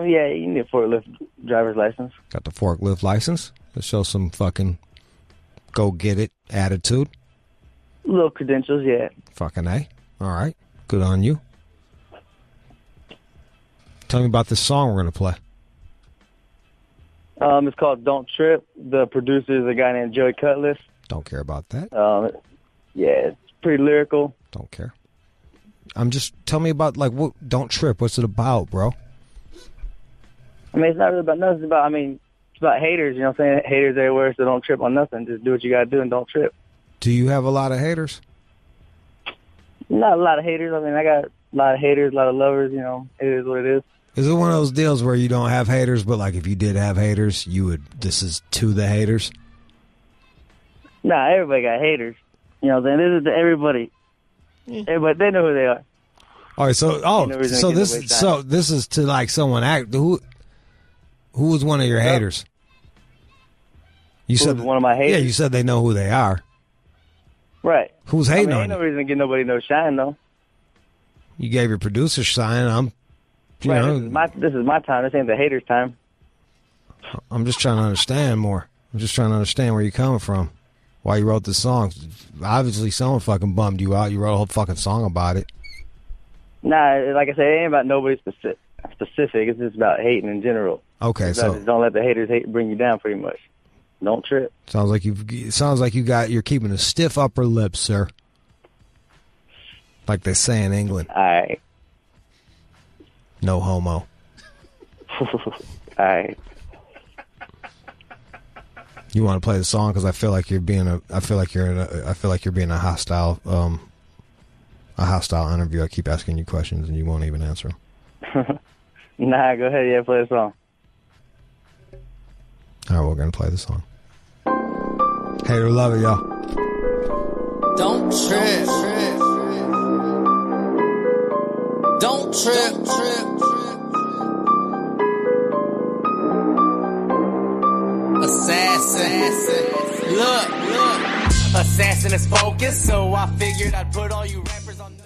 Yeah, you need a forklift driver's license. Got the forklift license to show some fucking go-get-it attitude? Little credentials, yeah. Fucking A. All right, good on you. Tell me about this song we're going to play. It's called Don't Trip. The producer is a guy named Joey Cutlass. Don't care about that. Yeah, it's pretty lyrical. Don't care. Tell me about, like, what? Don't Trip. What's it about, bro? I mean, it's not really about nothing. It's about haters, you know what I'm saying? Haters everywhere, so don't trip on nothing. Just do what you got to do and don't trip. Do you have a lot of haters? Not a lot of haters. I mean, I got a lot of haters, a lot of lovers, you know. It is what it is. Is it one of those deals where you don't have haters, but, like, if you did have haters, this is to the haters? Nah, everybody got haters. You know what I'm saying? This is to everybody. Everybody, they know who they are. All right, this is to, like, someone who was one of your haters? You said one of my haters? Yeah, you said they know who they are. Right. Who's hating on ain't you? no reason to give nobody no shine, though. You gave your producer shine. This is my time. This ain't the haters' time. I'm just trying to understand more. I'm just trying to understand where you're coming from. Why you wrote this song. Obviously, someone fucking bummed you out. You wrote a whole fucking song about it. Nah, like I said, it ain't about nobody specific. It's just about hating in general. Okay, so just don't let the haters bring you down. Pretty much, don't trip. Sounds like you're keeping a stiff upper lip, sir. Like they say in England. All right. No homo. All right. You want to play the song because I feel like you're being a hostile interview. I keep asking you questions and you won't even answer them. Nah, go ahead. Yeah, play the song. All right, we're going to play the song. Hater love it, y'all. Don't trip. Don't trip. Assassin. Look. Assassin is focused, so I figured I'd put all you rappers on.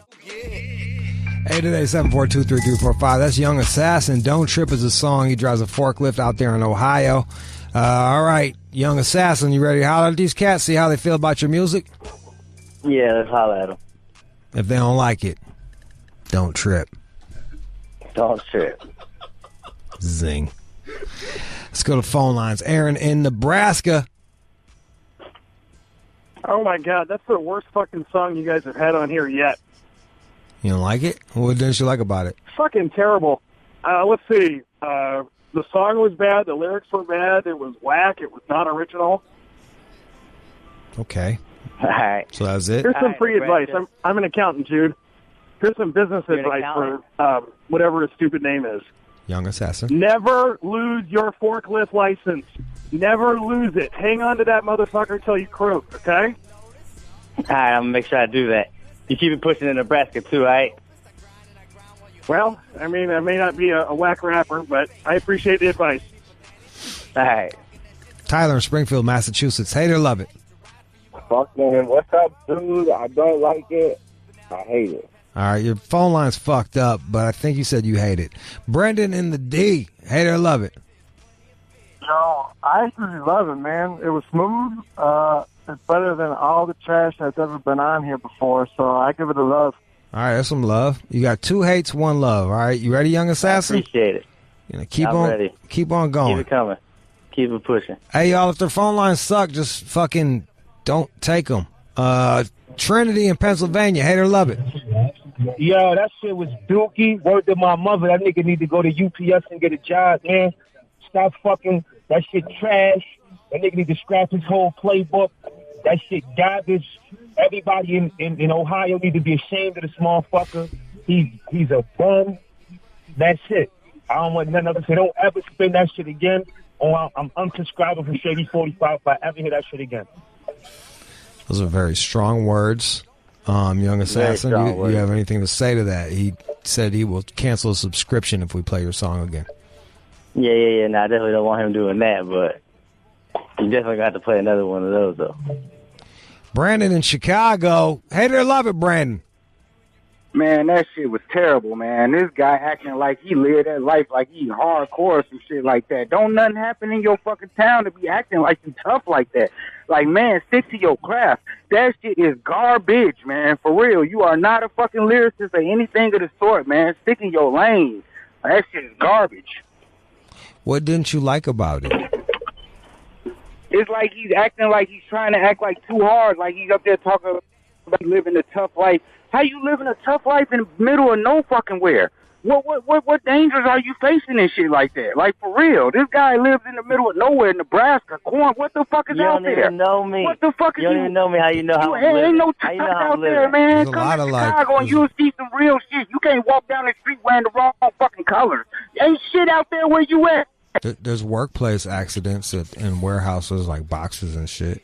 888-742-3345. That's Young Assassin. Don't Trip is a song. He drives a forklift out there in Ohio. All right, Young Assassin, you ready to holler at these cats? See how they feel about your music? Yeah, let's holler at them. If they don't like it, don't trip. Don't trip. Zing. Let's go to phone lines. Aaron in Nebraska. Oh, my God. That's the worst fucking song you guys have had on here yet. You don't like it? What didn't you like about it? Fucking terrible. Let's see. The song was bad. The lyrics were bad. It was whack. It was not original. Okay. All right. So that's it? Here's some free advice. I'm an accountant, Jude. Here's some business advice for whatever his stupid name is. Young Assassin. Never lose your forklift license. Never lose it. Hang on to that motherfucker till you croak, okay? All right, I'm going to make sure I do that. You keep it pushing in Nebraska, too, all right? Well, I mean, I may not be a whack rapper, but I appreciate the advice. All right. Tyler in Springfield, Massachusetts. Hate or love it? Fucking, what's up, dude? I don't like it. I hate it. All right, your phone line's fucked up, but I think you said you hate it. Brendan in the D. Hate or love it? Yo, I actually love it, man. It was smooth. It's better than all the trash that's ever been on here before, so I give it a love. All right, that's some love. You got 2 hates, 1 love. All right, you ready, Young Assassin? I appreciate it. You know, keep I'm on ready. Keep on going. Keep it coming. Keep it pushing. Hey, y'all, if their phone lines suck, just fucking don't take them. Trinity in Pennsylvania. Hate or love it? Yo, that shit was dookie. Word to my mother. That nigga need to go to UPS and get a job, man. Stop fucking. That shit trash. That nigga need to scrap his whole playbook. That shit garbage. Everybody in Ohio need to be ashamed of this motherfucker. He's a bum. That's it. I don't want nothing else to say. Don't ever spin that shit again. Or I'm unsubscribing from Shady 45 if I ever hear that shit again. Those are very strong words. Young Assassin, you have anything to say to that? He said he will cancel a subscription if we play your song again. Yeah. No, I definitely don't want him doing that, but you definitely got to play another one of those, though. Brandon in Chicago. Hate or love it, Brandon? Man, that shit was terrible, man. This guy acting like he lived that life like he hardcore or some shit like that. Don't nothing happen in your fucking town to be acting like you tough like that. Like, man, stick to your craft. That shit is garbage, man. For real. You are not a fucking lyricist or anything of the sort, man. Stick in your lane. That shit is garbage. What didn't you like about it? It's like he's acting like he's trying to act like too hard, like he's up there talking about living a tough life. How you living a tough life in the middle of no fucking where? What dangers are you facing and shit like that? Like, for real, this guy lives in the middle of nowhere, Nebraska, corn. What the fuck is out there? You don't even know me. What the fuck is you don't even know me. How you know how I'm living? Ain't no How you tough know how out I'm there, living? man. There's a Come lot to of, like, Chicago and you'll see some real shit. You can't walk down the street wearing the wrong fucking colors. Ain't shit out there where you at. There's workplace accidents in warehouses, like boxes and shit.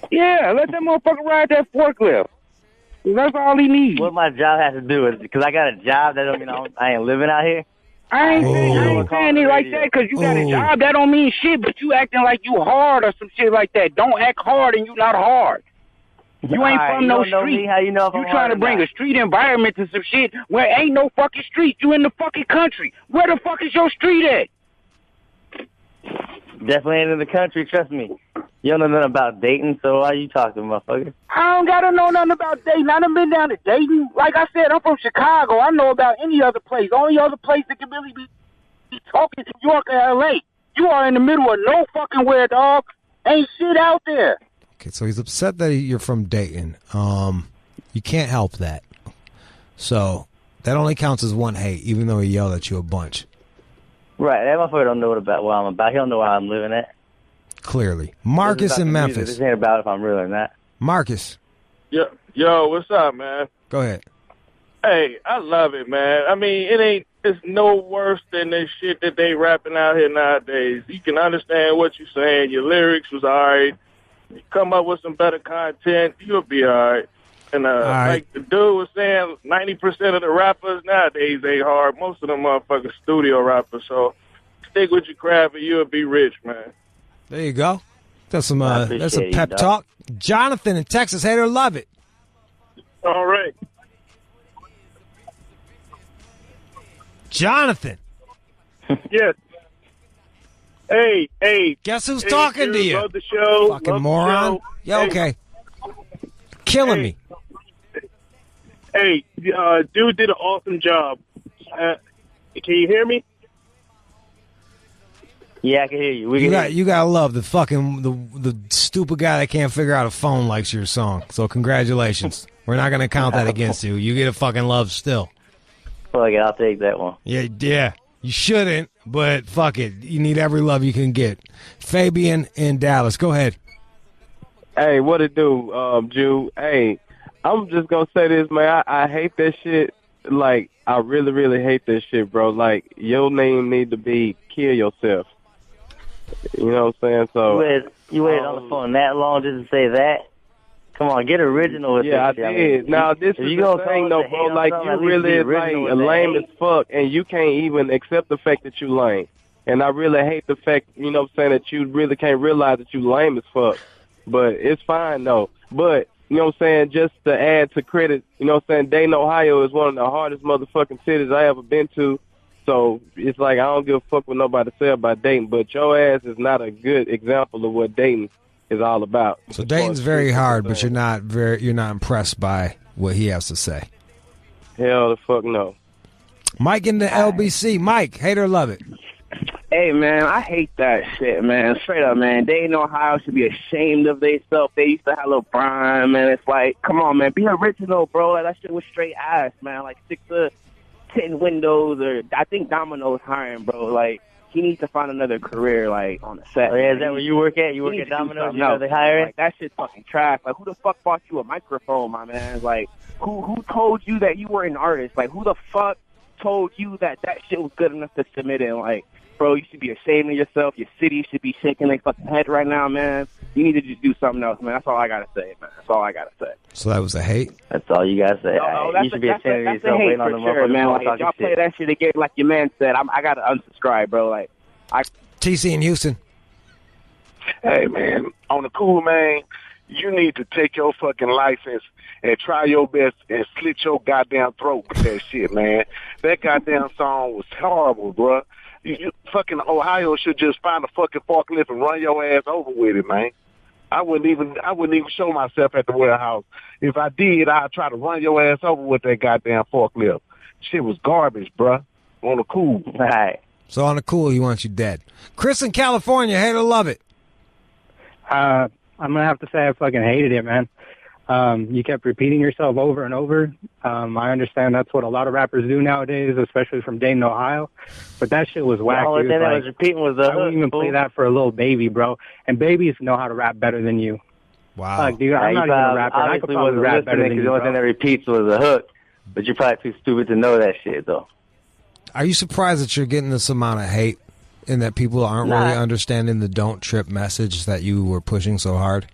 Yeah, let that motherfucker ride that forklift. That's all he needs. What my job has to do with it, because I got a job, that don't mean I ain't living out here. I ain't saying it like that because you got a job. That don't mean shit, but you acting like you hard or some shit like that. Don't act hard and you not hard. You ain't from no street. How you know if you I'm trying to hard or bring not? a street environment to some shit where ain't no fucking street. You in the fucking country. Where the fuck is your street at? Definitely ain't in the country, trust me. You don't know nothing about Dayton, so why you talking, motherfucker? I don't gotta know nothing about Dayton. I done been down to Dayton. Like I said, I'm from Chicago. I know about any other place. Only other place that can really be talking to New York or L.A. You are in the middle of no fucking where, dog. Ain't shit out there. Okay, so he's upset that you're from Dayton. You can't help that. So that only counts as one hate, even though he yelled at you a bunch. Right, that motherfucker don't know what I'm about. He don't know where I'm living at. Clearly. Marcus in Memphis. This ain't about if I'm real or not. Marcus. Yo, what's up, man? Go ahead. Hey, I love it, man. I mean, it's no worse than this shit that they rapping out here nowadays. You can understand what you're saying. Your lyrics was all right. You come up with some better content, you'll be all right. And like the dude was saying, 90% of the rappers nowadays ain't hard. Most of them motherfuckers studio rappers. So stick with your craft and you'll be rich, man. There you go. That's some that's a pep talk. Jonathan in Texas, hate or love it. All right. Jonathan. Yes. Hey. Guess who's talking to you? Love the show. Fucking moron. Yeah, okay. Killing me. Hey, dude did an awesome job. Can you hear me? Yeah, I can hear you. You gotta love the fucking the stupid guy that can't figure out a phone likes your song. So congratulations. We're not gonna count that against you. You get a fucking love still. Fuck it, I'll take that one. Yeah. You shouldn't, but fuck it. You need every love you can get. Fabian in Dallas, go ahead. Hey, what it do, Jude? Hey, I'm just gonna say this, man. I hate that shit. Like, I really, really hate that shit, bro. Like, your name need to be Kill Yourself. You know what I'm saying? So you waited on the phone that long just to say that? Come on, get original with this. I did. I mean, now, this is the thing, though, bro. Like, you really is, like, lame as fuck, and you can't even accept the fact that you lame. And I really hate the fact, you know what I'm saying, that you really can't realize that you lame as fuck. But it's fine, though. But, you know what I'm saying, just to add to credit, you know what I'm saying, Dayton, Ohio is one of the hardest motherfucking cities I ever been to. So it's like I don't give a fuck what nobody say about Dayton, but your ass is not a good example of what Dayton is all about. So Dayton's very hard, but you're not impressed by what he has to say. Hell the fuck no. Mike in the LBC. Mike, hate or love it? Hey, man, I hate that shit, man. Straight up, man. Dayton, Ohio should be ashamed of themselves. They used to have LeBron, man. It's like, come on, man. Be original, bro. Like, that shit was straight ass, man. Like, 6 to 10 windows, or I think Domino's hiring, bro. Like, he needs to find another career, like, on the set. Oh, yeah, is that where you work at? You work at Domino's? You know they hiring? Like, that shit's fucking trash. Like, who the fuck bought you a microphone, my man? Like, who told you that you were an artist? Like, who the fuck told you that shit was good enough to submit in? Like, bro, you should be ashamed of yourself. Your city should be shaking their fucking head right now, man. You need to just do something else, man. That's all I gotta say, man. That's all I gotta say. So that was a hate? That's all you gotta say. You should be ashamed of yourself waiting on the motherfucker. Man. Like, if y'all play that shit again, like your man said, I gotta unsubscribe, bro. Like, TC in Houston. Hey, man, on the cool, man, you need to take your fucking license and try your best and slit your goddamn throat with that shit, man. That goddamn song was horrible, bro. You fucking Ohio should just find a fucking forklift and run your ass over with it, man. I wouldn't even show myself at the warehouse. If I did, I'd try to run your ass over with that goddamn forklift. Shit was garbage, bruh. On the cool. All right. So on the cool, he wants you dead. Chris in California, hate or love it? I'm gonna have to say I fucking hated it, man. You kept repeating yourself over and over. I understand that's what a lot of rappers do nowadays, especially from Dayton, Ohio. But that shit was whack. The only thing that was repeating was the I wouldn't even play that for a little baby, bro. And babies know how to rap better than you. Wow. Fuck, dude, I'm not even a rapper. I could probably rap better than you, the only thing that repeats was the hook. But you're probably too stupid to know that shit, though. Are you surprised that you're getting this amount of hate and that people aren't really understanding the don't trip message that you were pushing so hard?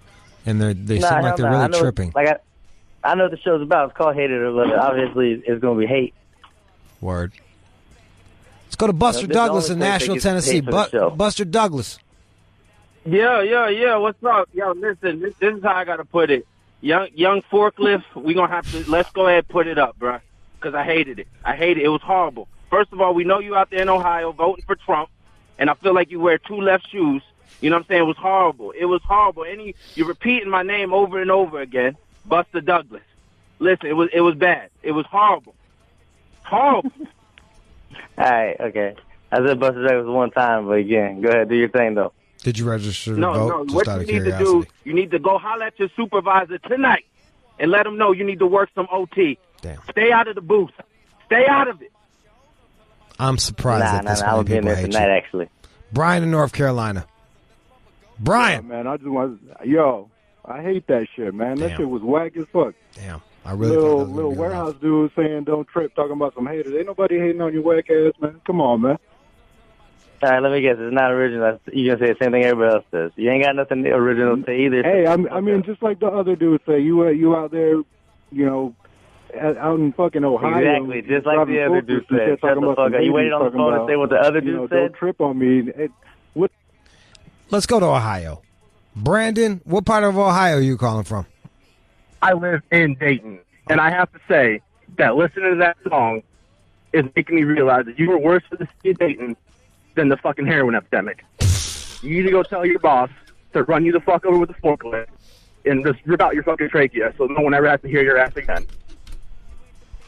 And they seem like they're really tripping. Like I know what the show's about. It's called Hate It or Love It. Obviously, it's going to be hate. Word. Let's go to Buster Douglas in Nashville, Tennessee. Buster Douglas. Yeah. What's up? Yo, listen, this is how I got to put it. Young forklift, we going to have to, let's go ahead and put it up, bro. Because I hated it. It was horrible. First of all, we know you out there in Ohio voting for Trump, and I feel like you wear two left shoes. You know what I'm saying? It was horrible. And you're repeating my name over and over again, Buster Douglas. Listen, it was bad. It was horrible. Horrible. All right, okay. I said Buster Douglas one time, but again, go ahead, do your thing, though. Did you register to vote? No. What you need to do, you need to go holler at your supervisor tonight and let him know you need to work some OT. Damn. Stay out of the booth. Stay out of it. I'm surprised that this many I'll be in people there hate tonight, you. actually. Brian in North Carolina. Brian. Yeah, man, I just want I hate that shit, man. That shit was whack as fuck. Damn. I really little warehouse dude saying don't trip, talking about some haters. Ain't nobody hating on your whack ass, man. Come on, man. All right, let me guess. It's not original. You're going to say the same thing everybody else says. You ain't got nothing original to say either. Hey, I mean, just like the other dudes say, you out there, you know, out in fucking Ohio. Exactly, just like the other dude said. Shut the fuck up. You waited on the phone to say what the other dude said? Don't trip on me. Let's go to Ohio. Brandon, what part of Ohio are you calling from? I live in Dayton, and I have to say that listening to that song is making me realize that you were worse for the city of Dayton than the fucking heroin epidemic. You need to go tell your boss to run you the fuck over with a forklift and just rip out your fucking trachea so no one ever has to hear your ass again.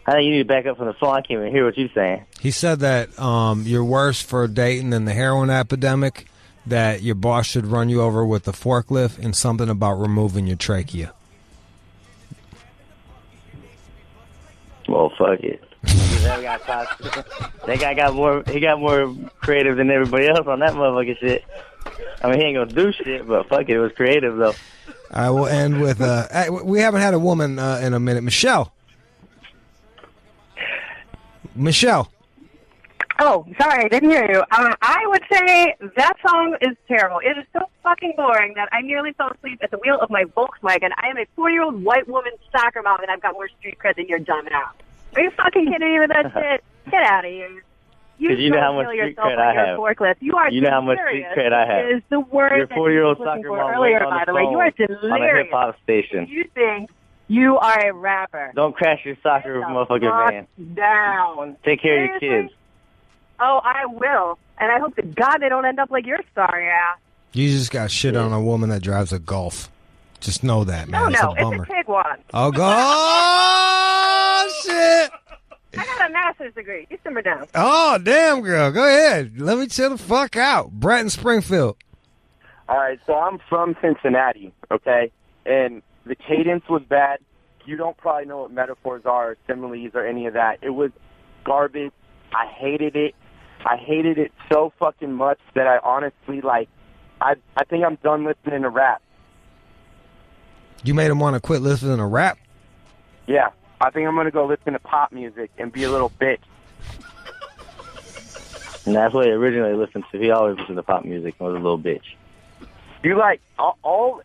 I think you need to back up from the phone. I can't even hear what you're saying. He said that you're worse for Dayton than the heroin epidemic, that your boss should run you over with a forklift, and something about removing your trachea. Well, fuck it. That guy got more creative than everybody else on that motherfucking shit. I mean, he ain't gonna do shit, but fuck it, it was creative though. I will end with we haven't had a woman in a minute. Michelle. Oh, sorry, I didn't hear you. I would say that song is terrible. It is so fucking boring that I nearly fell asleep at the wheel of my Volkswagen. I am a 4-year-old white woman soccer mom, and I've got more street cred than your dumb ass. Are you fucking kidding me with that shit? Get out of here. You know how much street cred I have. Forklift. You are You know how much street cred I have. It is the word Your that 4-year-old you were looking soccer for mom earlier, went on by the the way. You are phone on a delirious. hip-hop station. You think you are a rapper. Don't crash your soccer motherfucking van. Down. Take care of your kids. Oh, I will. And I hope to God they don't end up like your sorry ass. You just got shit on a woman that drives a Golf. Just know that, man. No, it's a bummer. it's a pig one. Oh, shit. I got a master's degree. You simmer down. Oh, damn, girl. Go ahead. Let me chill the fuck out. Brett in Springfield. All right, so I'm from Cincinnati, okay? And the cadence was bad. You don't probably know what metaphors are or similes or any of that. It was garbage. I hated it. I hated it so fucking much that I honestly, I think I'm done listening to rap. You made him want to quit listening to rap? Yeah. I think I'm going to go listen to pop music and be a little bitch. And that's what he originally listened to. He always listened to pop music and was a little bitch. You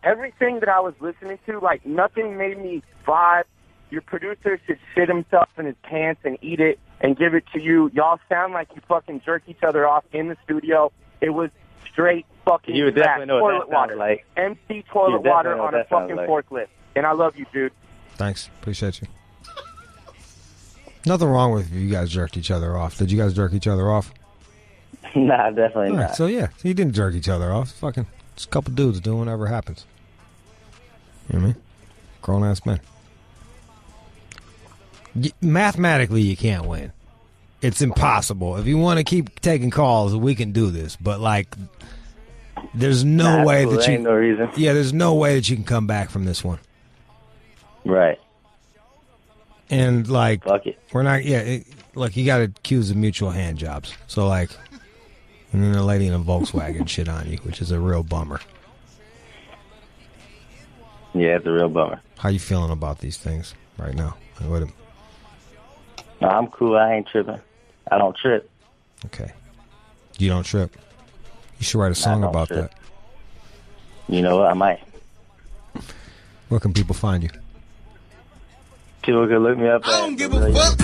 everything that I was listening to, nothing made me vibe. Your producer should shit himself in his pants and eat it and give it to you. Y'all sound like you fucking jerk each other off in the studio. It was straight fucking You would definitely know what toilet that sounds water. like. Empty toilet water on a fucking forklift. And I love you, dude. Thanks. Appreciate you. Nothing wrong with you guys jerked each other off. Did you guys jerk each other off? Nah, definitely All right, not. so, yeah, you didn't jerk each other off. Fucking just a couple dudes doing whatever happens. You know what I mean? Grown-ass men. Mathematically, you can't win. It's impossible. If you want to keep taking calls, we can do this. But, like, there's no way cool. that There you... ain't no reason. Yeah, there's no way that you can come back from this one. Right. And, like... Fuck it. We're not... Yeah, look, you got to accuse of mutual hand jobs. So, like... And then the lady in a Volkswagen shit on you, which is a real bummer. Yeah, it's a real bummer. How you feeling about these things right now? What... No, I'm cool. I ain't tripping. I don't trip. Okay. You don't trip. You should write a song about trip. that. You know what? I might. Where can people find you? People can look me up. I don't give a fuck.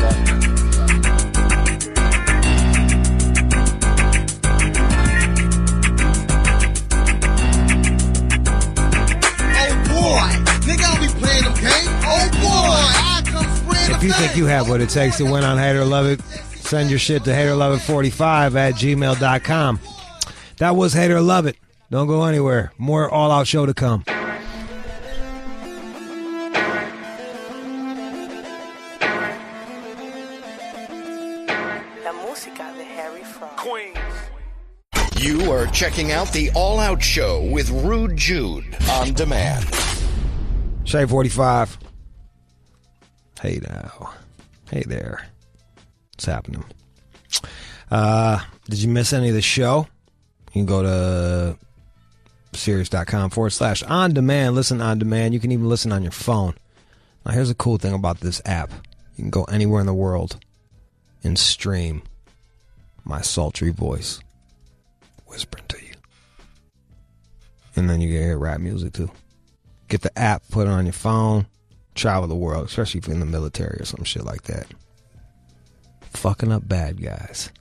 If you think you have what it takes to win on Hate or Love It, send your shit to haterlove it45@gmail.com. That was Hate or Love It. Don't go anywhere. More All Out Show to come. You are checking out the All Out Show with Rude Jude on demand. Shade 45. Hey now. Hey there. What's happening? Did you miss any of the show? You can go to Sirius.com/on demand. Listen on demand. You can even listen on your phone. Now, here's the cool thing about this app. You can go anywhere in the world and stream my sultry voice whispering to you. And then you can hear rap music too. Get the app, put it on your phone, travel the world, especially if you're in the military or some shit like that. Fucking up bad guys.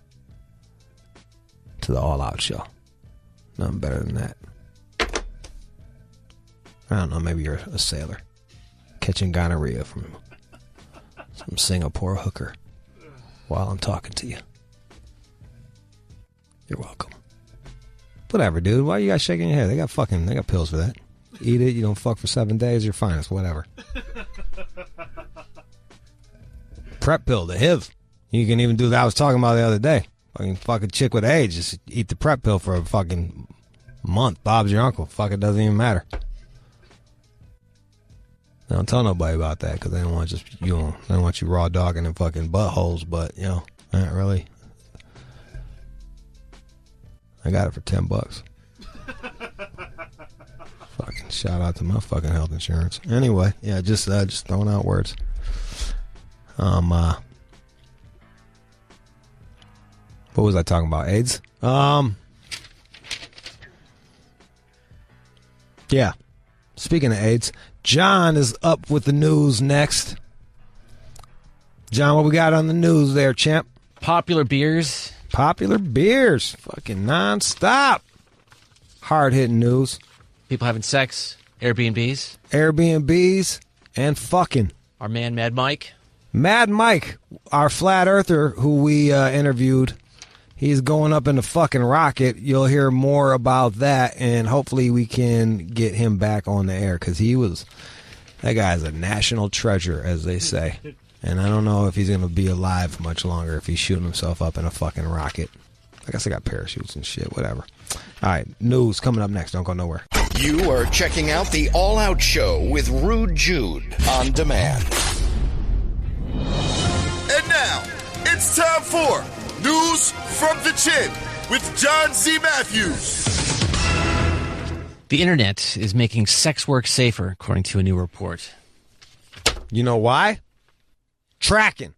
To the All Out Show. Nothing better than that. I don't know, maybe you're a sailor. Catching gonorrhea from some Singapore hooker while I'm talking to you. You're welcome. Whatever, dude. Why you guys shaking your head? They got pills for that. Eat it, you don't fuck for 7 days, you're fine. It's whatever. Prep pill, the HIV. You can even do that I was talking about the other day. Fucking chick with AIDS, just eat the prep pill for a fucking month. Bob's your uncle. Fuck, it doesn't even matter. Don't tell nobody about that because they don't want they don't want you raw dogging in fucking buttholes, but not really. I got it for $10. Fucking shout out to my fucking health insurance. Anyway, yeah, just throwing out words. What was I talking about? AIDS? Yeah. Speaking of AIDS, John is up with the news next. John, what we got on the news there, champ? Popular beers. Popular beers. Fucking nonstop. Hard-hitting news. People having sex. Airbnbs. Airbnbs and fucking. Our man, Mad Mike. Mad Mike, our flat earther who we interviewed. He's going up in the fucking rocket. You'll hear more about that, and hopefully we can get him back on the air because that guy's a national treasure, as they say. And I don't know if he's going to be alive much longer if he's shooting himself up in a fucking rocket. I guess I got parachutes and shit, whatever. All right, news coming up next. Don't go nowhere. You are checking out the All Out Show with Rude Jude on demand. And now, it's time for News from the Chin with John Z. Matthews. The internet is making sex work safer, according to a new report. You know why? Tracking.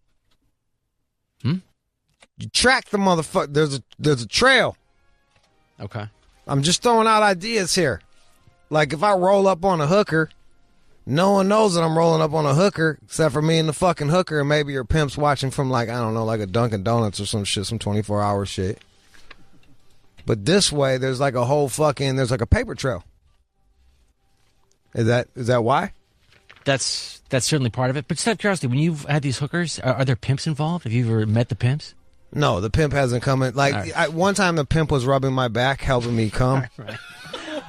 You track the motherfucker. There's a trail. Okay. I'm just throwing out ideas here. Like if I roll up on a hooker, no one knows that I'm rolling up on a hooker except for me and the fucking hooker, and maybe your pimp's watching from like, I don't know, like a Dunkin' Donuts or some shit, some 24-hour shit. But this way, there's like a whole there's like a paper trail. Is that why? That's certainly part of it. But just out of curiosity, when you've had these hookers, are there pimps involved? Have you ever met the pimps? No, the pimp hasn't come in. Like, one time the pimp was rubbing my back, helping me come. Right.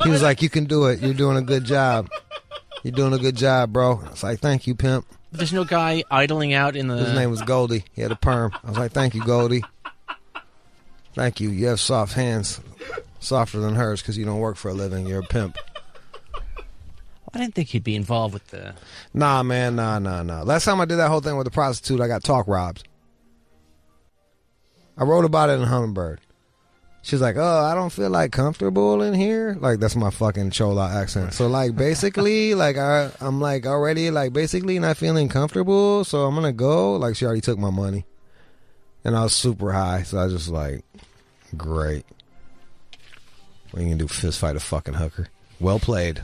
He was like, you can do it. You're doing a good job. You're doing a good job, bro. I was like, thank you, pimp. There's no guy idling out in the... His name was Goldie. He had a perm. I was like, thank you, Goldie. Thank you. You have soft hands. Softer than hers because you don't work for a living. You're a pimp. I didn't think he'd be involved with the... Nah, man. Nah. Last time I did that whole thing with the prostitute, I got talk robbed. I wrote about it in Hummingbird. She's like, oh, I don't feel like comfortable in here. Like, that's my fucking Chola accent. So, like, basically, like, I'm, like, already, like, basically not feeling comfortable. So I'm going to go. Like, she already took my money. And I was super high. So I was just like, great. What are you going to do? Fist fight a fucking hooker? Well played.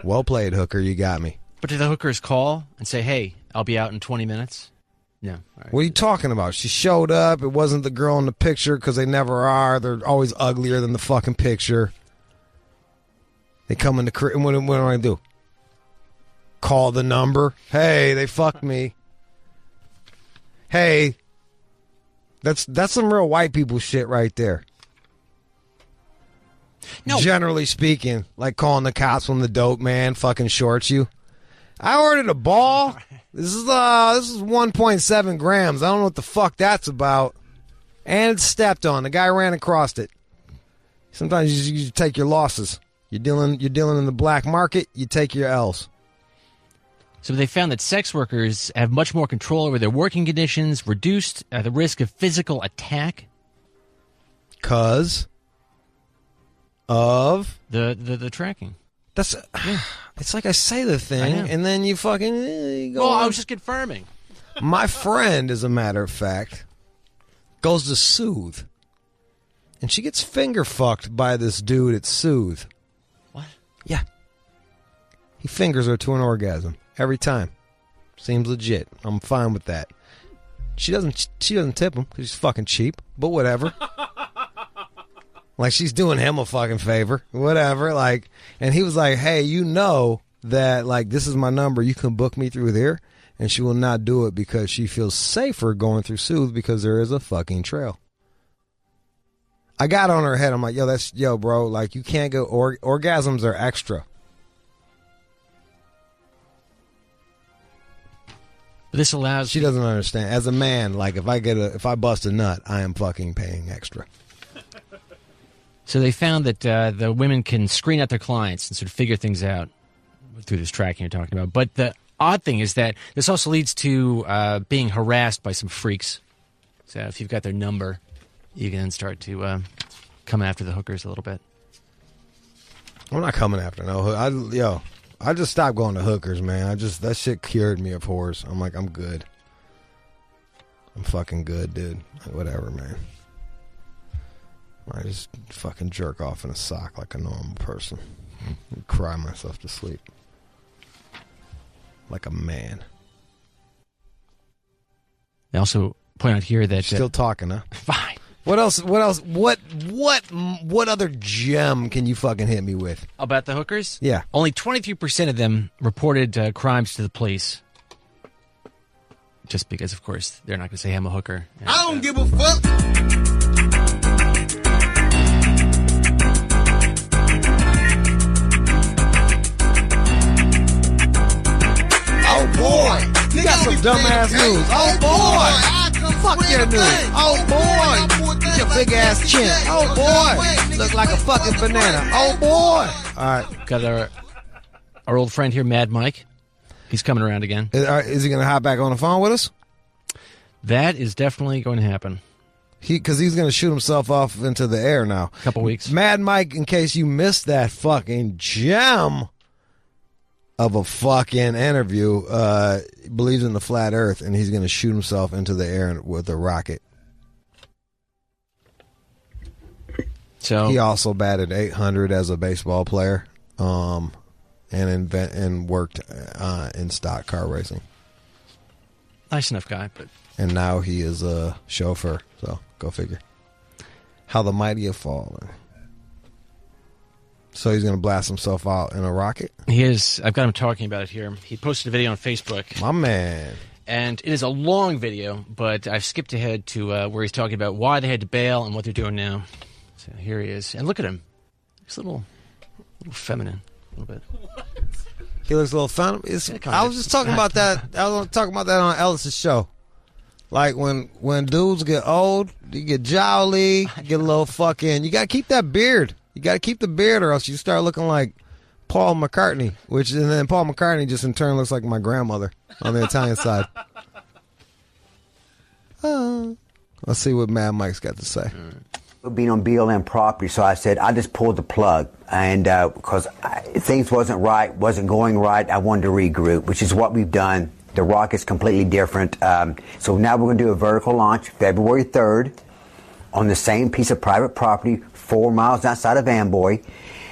Well played, hooker. You got me. But did the hookers call and say, hey, I'll be out in 20 minutes? No. All right. What are you talking about? She showed up. It wasn't the girl in the picture because they never are. They're always uglier than the fucking picture. They come in the crib. What do I do? Call the number. Hey, they fucked me. Hey, that's some real white people shit right there. No. Generally speaking, like calling the cops when the dope man fucking shorts you. I ordered a ball. This is 1.7 grams. I don't know what the fuck that's about. And it's stepped on. The guy ran across it. Sometimes you take your losses. You're dealing in the black market. You take your L's. So they found that sex workers have much more control over their working conditions, reduced the risk of physical attack. Cause of the tracking. That's it's like I say the thing and then you fucking you go well, on. I was just confirming. My friend, as a matter of fact, goes to Soothe. And she gets finger fucked by this dude at Soothe. What? Yeah. He fingers her to an orgasm every time. Seems legit. I'm fine with that. She doesn't tip him because she's fucking cheap, but whatever. Like, she's doing him a fucking favor. Whatever. Like, and he was like, hey, you know that, like, this is my number. You can book me through there. And she will not do it because she feels safer going through Soothe because there is a fucking trail. I got on her head. I'm like, yo, bro, like, you can't go. Orgasms are extra. This allows. She doesn't understand. As a man, like, if I bust a nut, I am fucking paying extra. So they found that the women can screen out their clients and sort of figure things out through this tracking you're talking about. But the odd thing is that this also leads to being harassed by some freaks. So if you've got their number, you can then start to come after the hookers a little bit. I'm not coming after no. I just stopped going to hookers, man. That shit cured me of whores. I'm like, I'm good. I'm fucking good, dude. Like, whatever, man. I just fucking jerk off in a sock like a normal person. And cry myself to sleep. Like a man. They also point out here that... Still talking, huh? Fine. What else? What other gem can you fucking hit me with? About the hookers? Yeah. Only 23% of them reported crimes to the police. Just because, of course, they're not going to say, I'm a hooker. And, I don't give a fuck. Oh, boy. You got some dumbass news. Oh, boy. Fuck your news. Oh, boy. Get your big ass chin. Oh, boy. Look like a fucking banana. Oh, boy. All right. Got our old friend here, Mad Mike. He's coming around again. Is he going to hop back on the phone with us? That is definitely going to happen. Because he's going to shoot himself off into the air now. A couple weeks. Mad Mike, in case you missed that fucking gem of a fucking interview, believes in the flat earth, and he's going to shoot himself into the air with a rocket. So he also batted .800 as a baseball player, and worked in stock car racing. Nice enough guy, but and now he is a chauffeur. So go figure. How the mighty have fallen. So he's going to blast himself out in a rocket? He is. I've got him talking about it here. He posted a video on Facebook. My man. And it is a long video, but I've skipped ahead to where he's talking about why they had to bail and what they're doing now. So here he is. And look at him. He's a little feminine. A little bit. He looks a little fun. I was just talking about that. I was talking about that on Ellis's show. Like when dudes get old, you get jowly, you get a little fucking. You gotta keep that beard. You gotta keep the beard, or else you start looking like Paul McCartney. And then Paul McCartney just in turn looks like my grandmother on the Italian side. Let's see what Mad Mike's got to say. Being on BLM property, so I said I just pulled the plug, and because things wasn't going right, I wanted to regroup, which is what we've done. The rock is completely different. So now we're going to do a vertical launch February 3rd on the same piece of private property 4 miles outside of Amboy,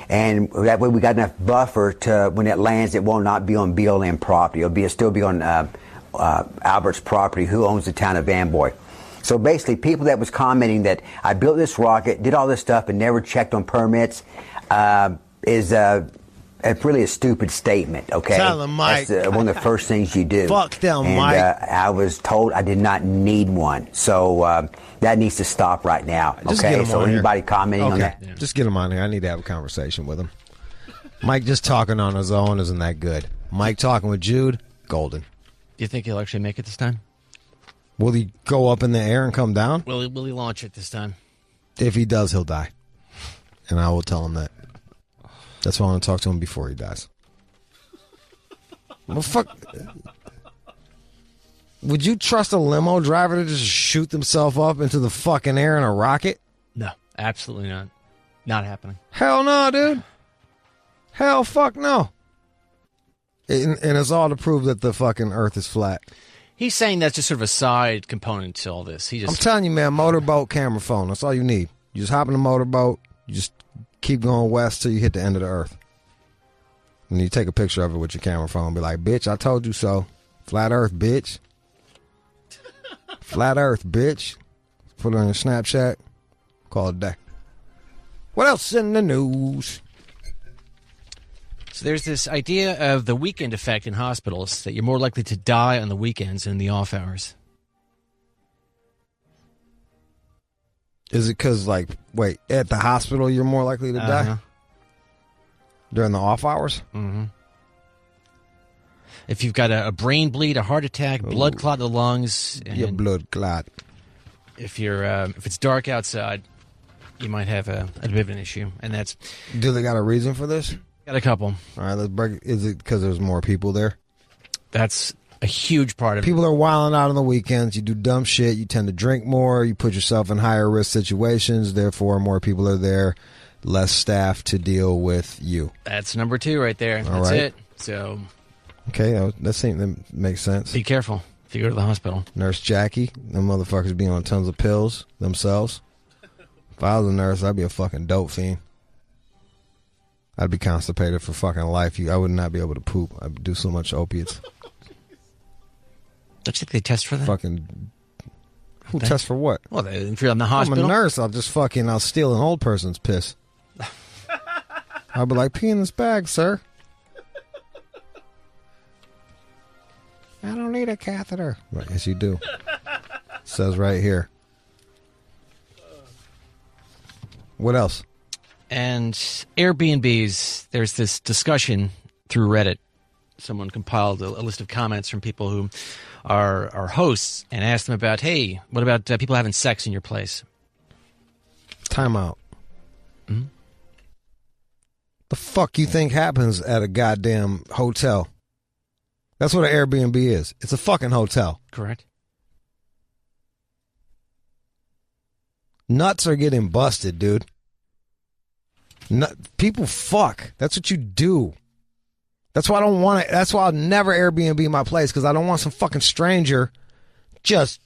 and that way we got enough buffer to when it lands, it will not be on BLM property. It'll still be on Albert's property, who owns the town of Amboy. So basically, people that was commenting that I built this rocket, did all this stuff, and never checked on permits is really a stupid statement, okay? Tell them, Mike. That's one of the first things you do. Fuck them, and, Mike. I was told I did not need one. So that needs to stop right now, Just get okay? him So on anybody here. commenting on that? Yeah. Just get him on here. I need to have a conversation with him. Mike just talking on his own isn't that good. Mike talking with Jude, golden. Do you think he'll actually make it this time? Will he go up in the air and come down? Will he launch it this time? If he does, he'll die. And I will tell him that. That's why I want to talk to him before he dies. Well, fuck. Would you trust a limo driver to just shoot themselves up into the fucking air in a rocket? No, absolutely not. Not happening. Hell no, dude. Hell fuck no. And it's all to prove that the fucking earth is flat. He's saying that's just sort of a side component to all this. I'm telling you, man, motorboat, camera phone. That's all you need. You just hop in a motorboat. You just keep going west till you hit the end of the earth. And you take a picture of it with your camera phone and be like, bitch, I told you so. Flat earth, bitch. Flat earth, bitch. Put it on your Snapchat. Call it a day. What else in the news? So there's this idea of the weekend effect in hospitals, that you're more likely to die on the weekends than in the off hours. Is it because, wait, at the hospital you're more likely to die? During the off hours? Mm-hmm. If you've got a brain bleed, a heart attack, blood clot in the lungs. Your blood clot. If it's dark outside, you might have a bit of an issue. And that's... Do they got a reason for this? Got a couple. All right, let's break. Is it because there's more people there? That's a huge part of it. People are wilding out on the weekends. You do dumb shit. You tend to drink more. You put yourself in higher risk situations. Therefore, more people are there. Less staff to deal with you. That's number 2 right there. That's right. it. So... Okay, that makes sense. Be careful if you go to the hospital. Nurse Jackie, them motherfuckers be on tons of pills themselves. If I was a nurse, I'd be a fucking dope fiend. I'd be constipated for fucking life. I would not be able to poop. I'd do so much opiates. Don't you think they test for that? Fucking... Who tests for what? Well, if you're in the hospital. I'm a nurse. I'll steal an old person's piss. I'll be like, pee in this bag, sir. I don't need a catheter. Right, yes, you do. It says right here. What else? And Airbnbs, there's this discussion through Reddit. Someone compiled a list of comments from people who are hosts and asked them about, hey, what about people having sex in your place? Time out. Mm-hmm. The fuck you think happens at a goddamn hotel? That's what an Airbnb is. It's a fucking hotel. Correct. Nuts are getting busted, dude. People fuck. That's what you do. That's why I don't want to. That's why I'll never Airbnb my place, because I don't want some fucking stranger just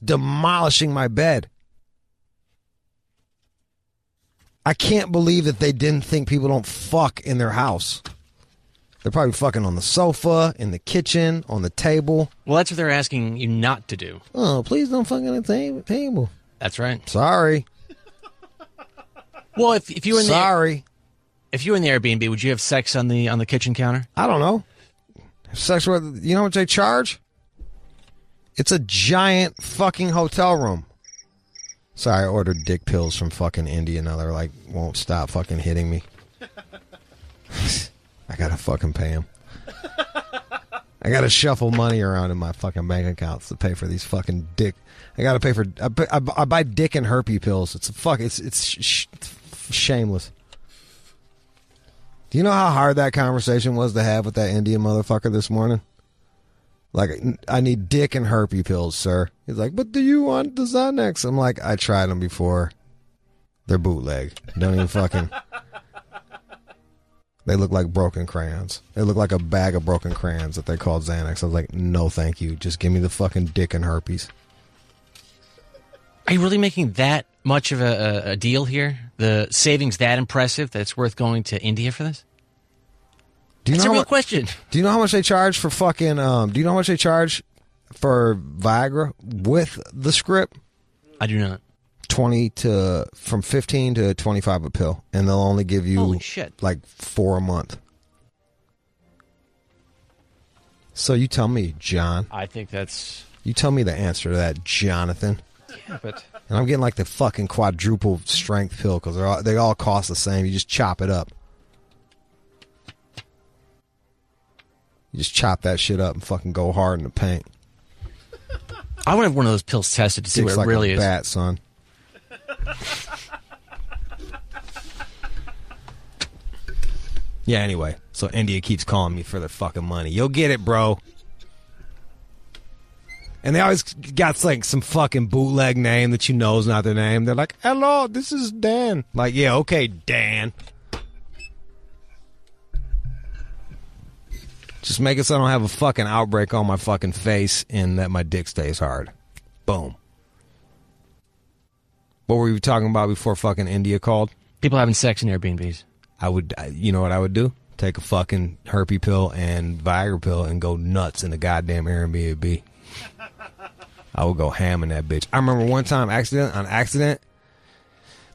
demolishing my bed. I can't believe that they didn't think people don't fuck in their house. They're probably fucking on the sofa, in the kitchen, on the table. Well, that's what they're asking you not to do. Oh, please don't fuck on the table. That's right. Sorry. Well, if you were in Sorry. If you were in the Airbnb, would you have sex on the kitchen counter? I don't know. Sex with, you know what they charge? It's a giant fucking hotel room. Sorry, I ordered dick pills from fucking India. Now they're like, won't stop fucking hitting me. I gotta fucking pay them. I gotta shuffle money around in my fucking bank accounts to pay for these fucking dick. I gotta pay for. I buy dick and herpes pills. It's shameless. Do you know how hard that conversation was to have with that Indian motherfucker this morning? Like, I need dick and herpes pills, sir. He's like, but do you want the Xanax? I'm like, I tried them before. They're bootleg. Don't even fucking... They look like broken crayons. They look like a bag of broken crayons that they called Xanax. I was like, no thank you. Just give me the fucking dick and herpes. Are you really making that much of a deal here? The savings that impressive that it's worth going to India for this? That's a real question. Do you know how much they charge for fucking... do you know how much they charge for Viagra with the script? I do not. From 15 to 25 a pill, and they'll only give you Holy shit. like 4 a month. So you tell me, John. I think that's... You tell me the answer to that, Jonathan. Yeah, but... And I'm getting like the fucking quadruple strength pill because they all cost the same. You just chop it up. You just chop that shit up and fucking go hard in the paint. I want to have one of those pills tested to see what it really is. Bat, son. Yeah, anyway. So India keeps calling me for their fucking money. You'll get it, bro. And they always got like some fucking bootleg name that you know is not their name. They're like, hello, this is Dan. Like, yeah, okay, Dan. Just make it so I don't have a fucking outbreak on my fucking face and that my dick stays hard. Boom. What were we talking about before fucking India called? People having sex in Airbnbs. You know what I would do? Take a fucking herpes pill and Viagra pill and go nuts in the goddamn Airbnb. I would go ham in that bitch. I remember one time, on accident,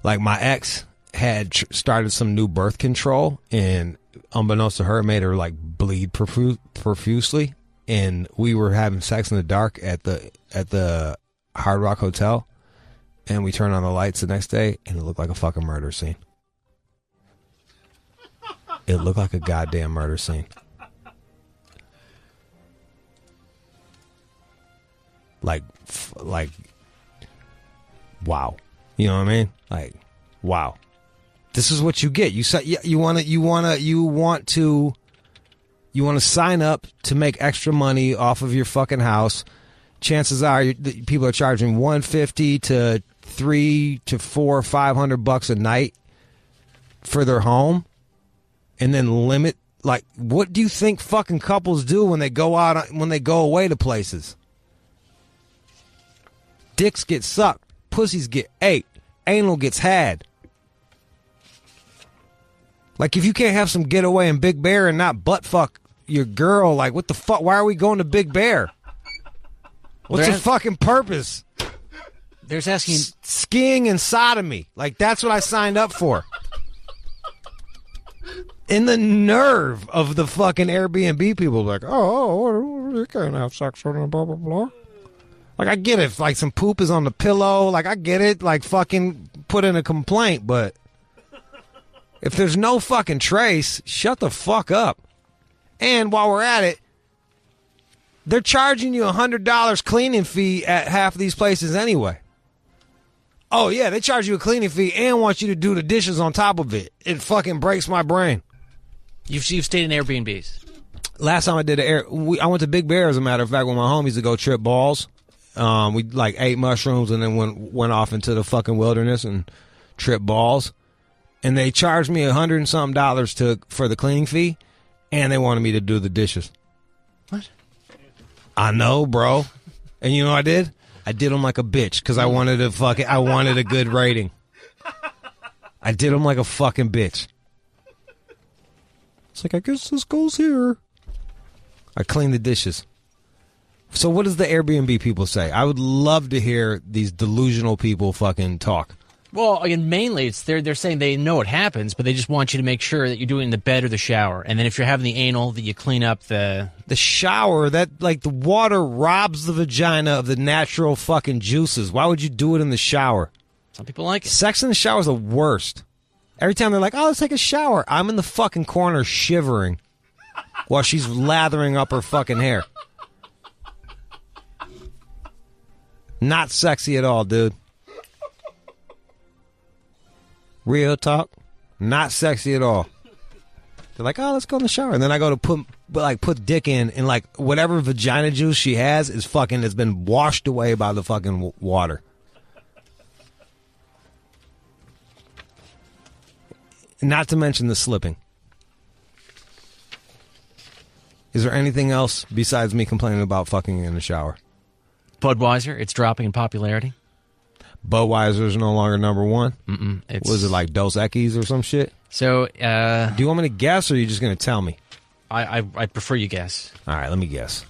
like my ex had started some new birth control, and unbeknownst to her, it made her like bleed profusely. And we were having sex in the dark at the Hard Rock Hotel, and we turned on the lights the next day, and it looked like a fucking murder scene. It looked like a goddamn murder scene. Like, wow. You know what I mean? Like, wow. This is what you get. You want to sign up to make extra money off of your fucking house. Chances are people are charging $150 to $300 to $400, $500 a night for their home, and then limit. Like, what do you think fucking couples do when they go away to places? Dicks get sucked, pussies get ate, anal gets had. Like, if you can't have some getaway in Big Bear and not butt fuck your girl, like, what the fuck? Why are we going to Big Bear? What's the fucking purpose? There's asking skiing and sodomy. Like, that's what I signed up for. In the nerve of the fucking Airbnb people, like, oh, you can't have sex on blah blah blah. Like, I get it. Like, some poop is on the pillow. Like, I get it. Like, fucking put in a complaint. But if there's no fucking trace, shut the fuck up. And while we're at it, they're charging you $100 cleaning fee at half of these places anyway. Oh, yeah, they charge you a cleaning fee and want you to do the dishes on top of it. It fucking breaks my brain. You've stayed in Airbnbs. Last time I did I went to Big Bear, as a matter of fact, with my homies to go trip balls. We like ate mushrooms and then went off into the fucking wilderness and tripped balls. And they charged me $100 and something for the cleaning fee, and they wanted me to do the dishes. What? I know, bro. And you know what I did? I did them like a bitch because I wanted a good rating. I did them like a fucking bitch. It's like, I guess this goes here. I cleaned the dishes. So what does the Airbnb people say? I would love to hear these delusional people fucking talk. Well, again, mainly they're saying they know it happens, but they just want you to make sure that you're doing it in the bed or the shower. And then if you're having the anal, that you clean up the shower. That, like, the water robs the vagina of the natural fucking juices. Why would you do it in the shower? Some people like it. Sex in the shower is the worst. Every time they're like, oh, let's take a shower, I'm in the fucking corner shivering while she's lathering up her fucking hair. Not sexy at all, dude. Real talk. Not sexy at all. They're like, oh, let's go in the shower. And then I go to put dick in, and like whatever vagina juice she has is fucking, it's been washed away by the fucking water. Not to mention the slipping. Is there anything else besides me complaining about fucking in the shower? Budweiser, it's dropping in popularity. Budweiser's no longer number one? Mm-mm. Was it like Dos Equis or some shit? So, do you want me to guess, or are you just going to tell me? I prefer you guess. All right, let me guess.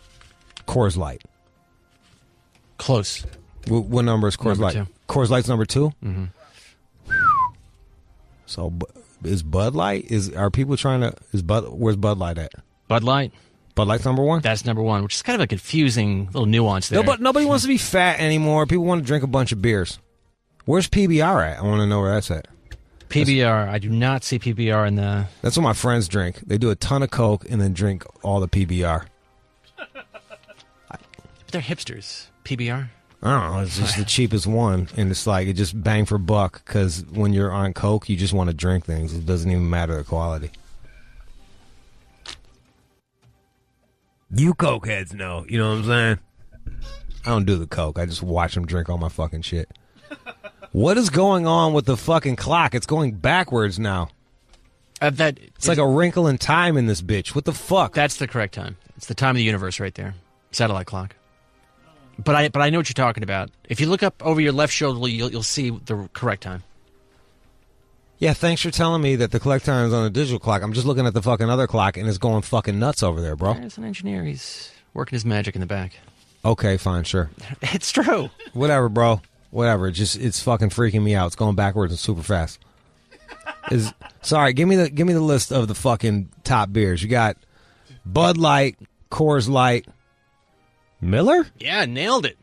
Coors Light. Close. What number is Coors Light? 2. Coors Light's number 2? Mm-hmm. So, is Bud Light? Are people trying to... Where's Bud Light at? Bud Light. Bud Light's number 1? That's number 1, which is kind of a confusing little nuance there. No, but nobody wants to be fat anymore. People want to drink a bunch of beers. Where's PBR at? I want to know where that's at. PBR. I do not see PBR in the... That's what my friends drink. They do a ton of Coke and then drink all the PBR. They're hipsters. PBR? I don't know. It's just the cheapest one. And it's like, it just bang for buck, because when you're on Coke, you just want to drink things. It doesn't even matter the quality. You Coke heads know. You know what I'm saying? I don't do the Coke. I just watch them drink all my fucking shit. What is going on with the fucking clock? It's going backwards now. It's like a wrinkle in time in this bitch. What the fuck? That's the correct time. It's the time of the universe right there. Satellite clock. But I know what you're talking about. If you look up over your left shoulder, you'll see the correct time. Yeah, thanks for telling me that the correct time is on a digital clock. I'm just looking at the fucking other clock, and it's going fucking nuts over there, bro. There's an engineer. He's working his magic in the back. Okay, fine, sure. It's true. Whatever, bro. Whatever. It's fucking freaking me out. It's going backwards and super fast. Sorry, give me the list of the fucking top beers. You got Bud Light, Coors Light, Miller? Yeah, nailed it.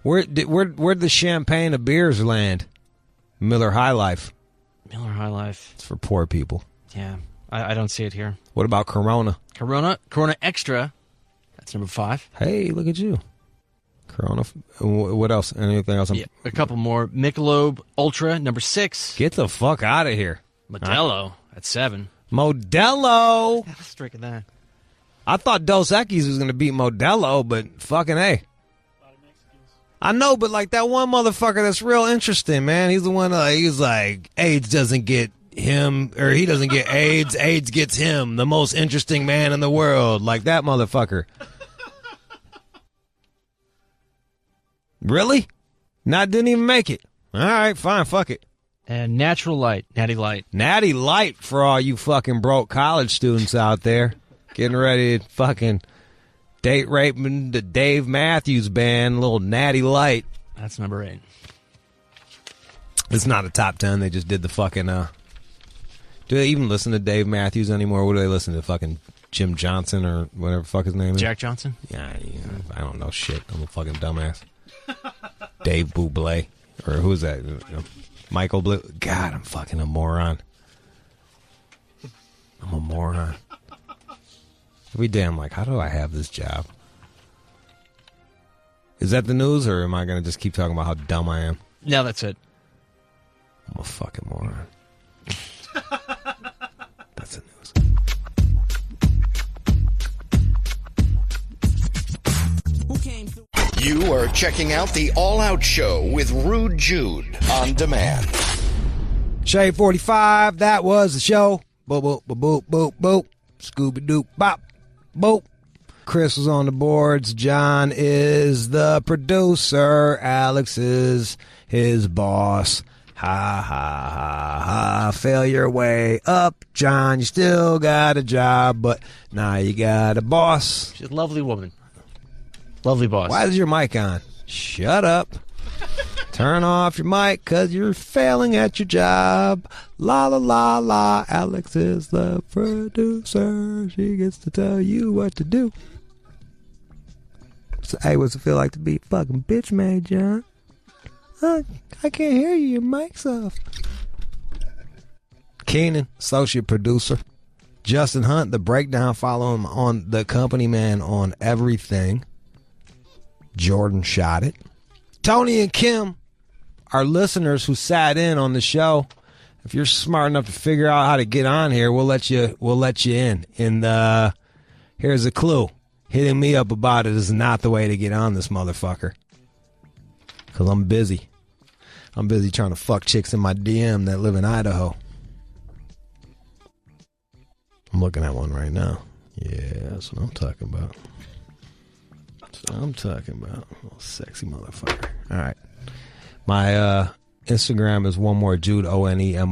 Where'd the champagne of beers land? Miller High Life. Miller High Life. It's for poor people. Yeah, I don't see it here. What about Corona? Corona Extra. That's number 5. Hey, look at you. Corona. What else? Anything else? Yeah, a couple more. Michelob Ultra, number 6. Get the fuck out of here. Modelo at 7. Modelo. Let's drink that. I thought Dos Equis was going to beat Modelo, but fucking A. I know, but like that one motherfucker that's real interesting, man. He's the one, he's like, AIDS doesn't get him, or he doesn't get AIDS. AIDS gets him, the most interesting man in the world. Like that motherfucker. Really? Didn't even make it. All right, fine, fuck it. And Natural Light, Natty Light. Natty Light for all you fucking broke college students out there. Getting ready to fucking date raping the Dave Matthews Band, little Natty Light. That's number 8. It's not a top 10. They just did the fucking, do they even listen to Dave Matthews anymore? What do they listen to? Fucking Jim Johnson or whatever the fuck his name is? Jack Johnson? Yeah, I don't know shit. I'm a fucking dumbass. Dave Buble. Or who's that? Michael Blue. God, I'm fucking a moron. I'm a moron. Every day I'm like, how do I have this job? Is that the news, or am I going to just keep talking about how dumb I am? No, that's it. I'm a fucking moron. That's the news. You are checking out the All Out Show with Rude Jude on demand. Shade 45, that was the show. Boop, boop, boop, boop, boop, boop. Scooby-Doop, bop, boop. Chris was on the boards. John is the producer. Alex is his boss. Ha, ha, ha, ha. Fail your way up, John. You still got a job, but now you got a boss. She's a lovely woman. Lovely boss. Why is your mic on? Shut up. Turn off your mic because you're failing at your job. La, la, la, la. Alex is the producer. She gets to tell you what to do. So, hey, what's it feel like to be fucking bitch made, John? I can't hear you. Your mic's off. Keenan, associate producer. Justin Hunt, The Breakdown. Follow him on The Company Man on everything. Jordan Shot It. Tony and Kim, our listeners who sat in on the show. If you're smart enough to figure out how to get on here, we'll let you in. And here's a clue. Hitting me up about it is not the way to get on this motherfucker. Because I'm busy. I'm busy trying to fuck chicks in my DM that live in Idaho. I'm looking at one right now. Yeah, that's what I'm talking about. That's what I'm talking about. Little sexy motherfucker. All right. My Instagram is one more Jude, ONEMOREJUDE.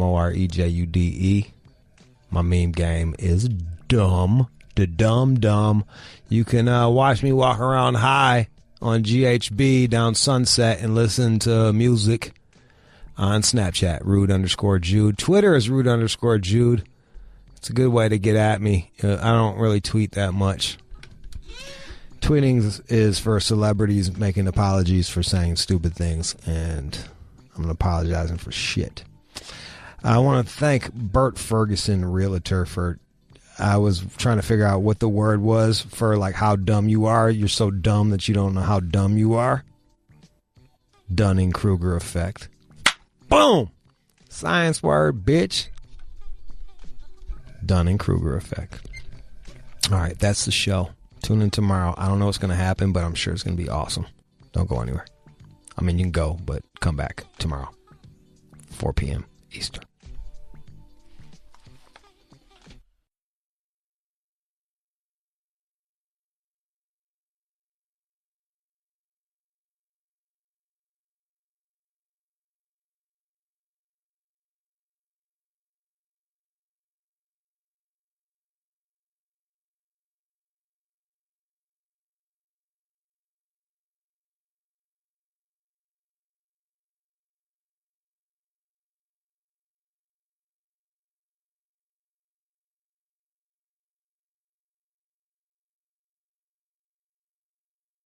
My meme game is dumb. The dumb. You can watch me walk around high on GHB down Sunset and listen to music on Snapchat, Rude_Jude. Twitter is Rude_Jude. It's a good way to get at me. I don't really tweet that much. Tweeting is for celebrities making apologies for saying stupid things, and I'm apologizing for shit. I want to thank Bert Ferguson, realtor, for... I was trying to figure out what the word was for like how dumb you are. You're so dumb that you don't know how dumb you are. Dunning-Kruger effect. Boom! Science word, bitch. Dunning-Kruger effect. All right, that's the show. Tune in tomorrow. I don't know what's going to happen, but I'm sure it's going to be awesome. Don't go anywhere. I mean, you can go, but come back tomorrow. 4 p.m. Eastern.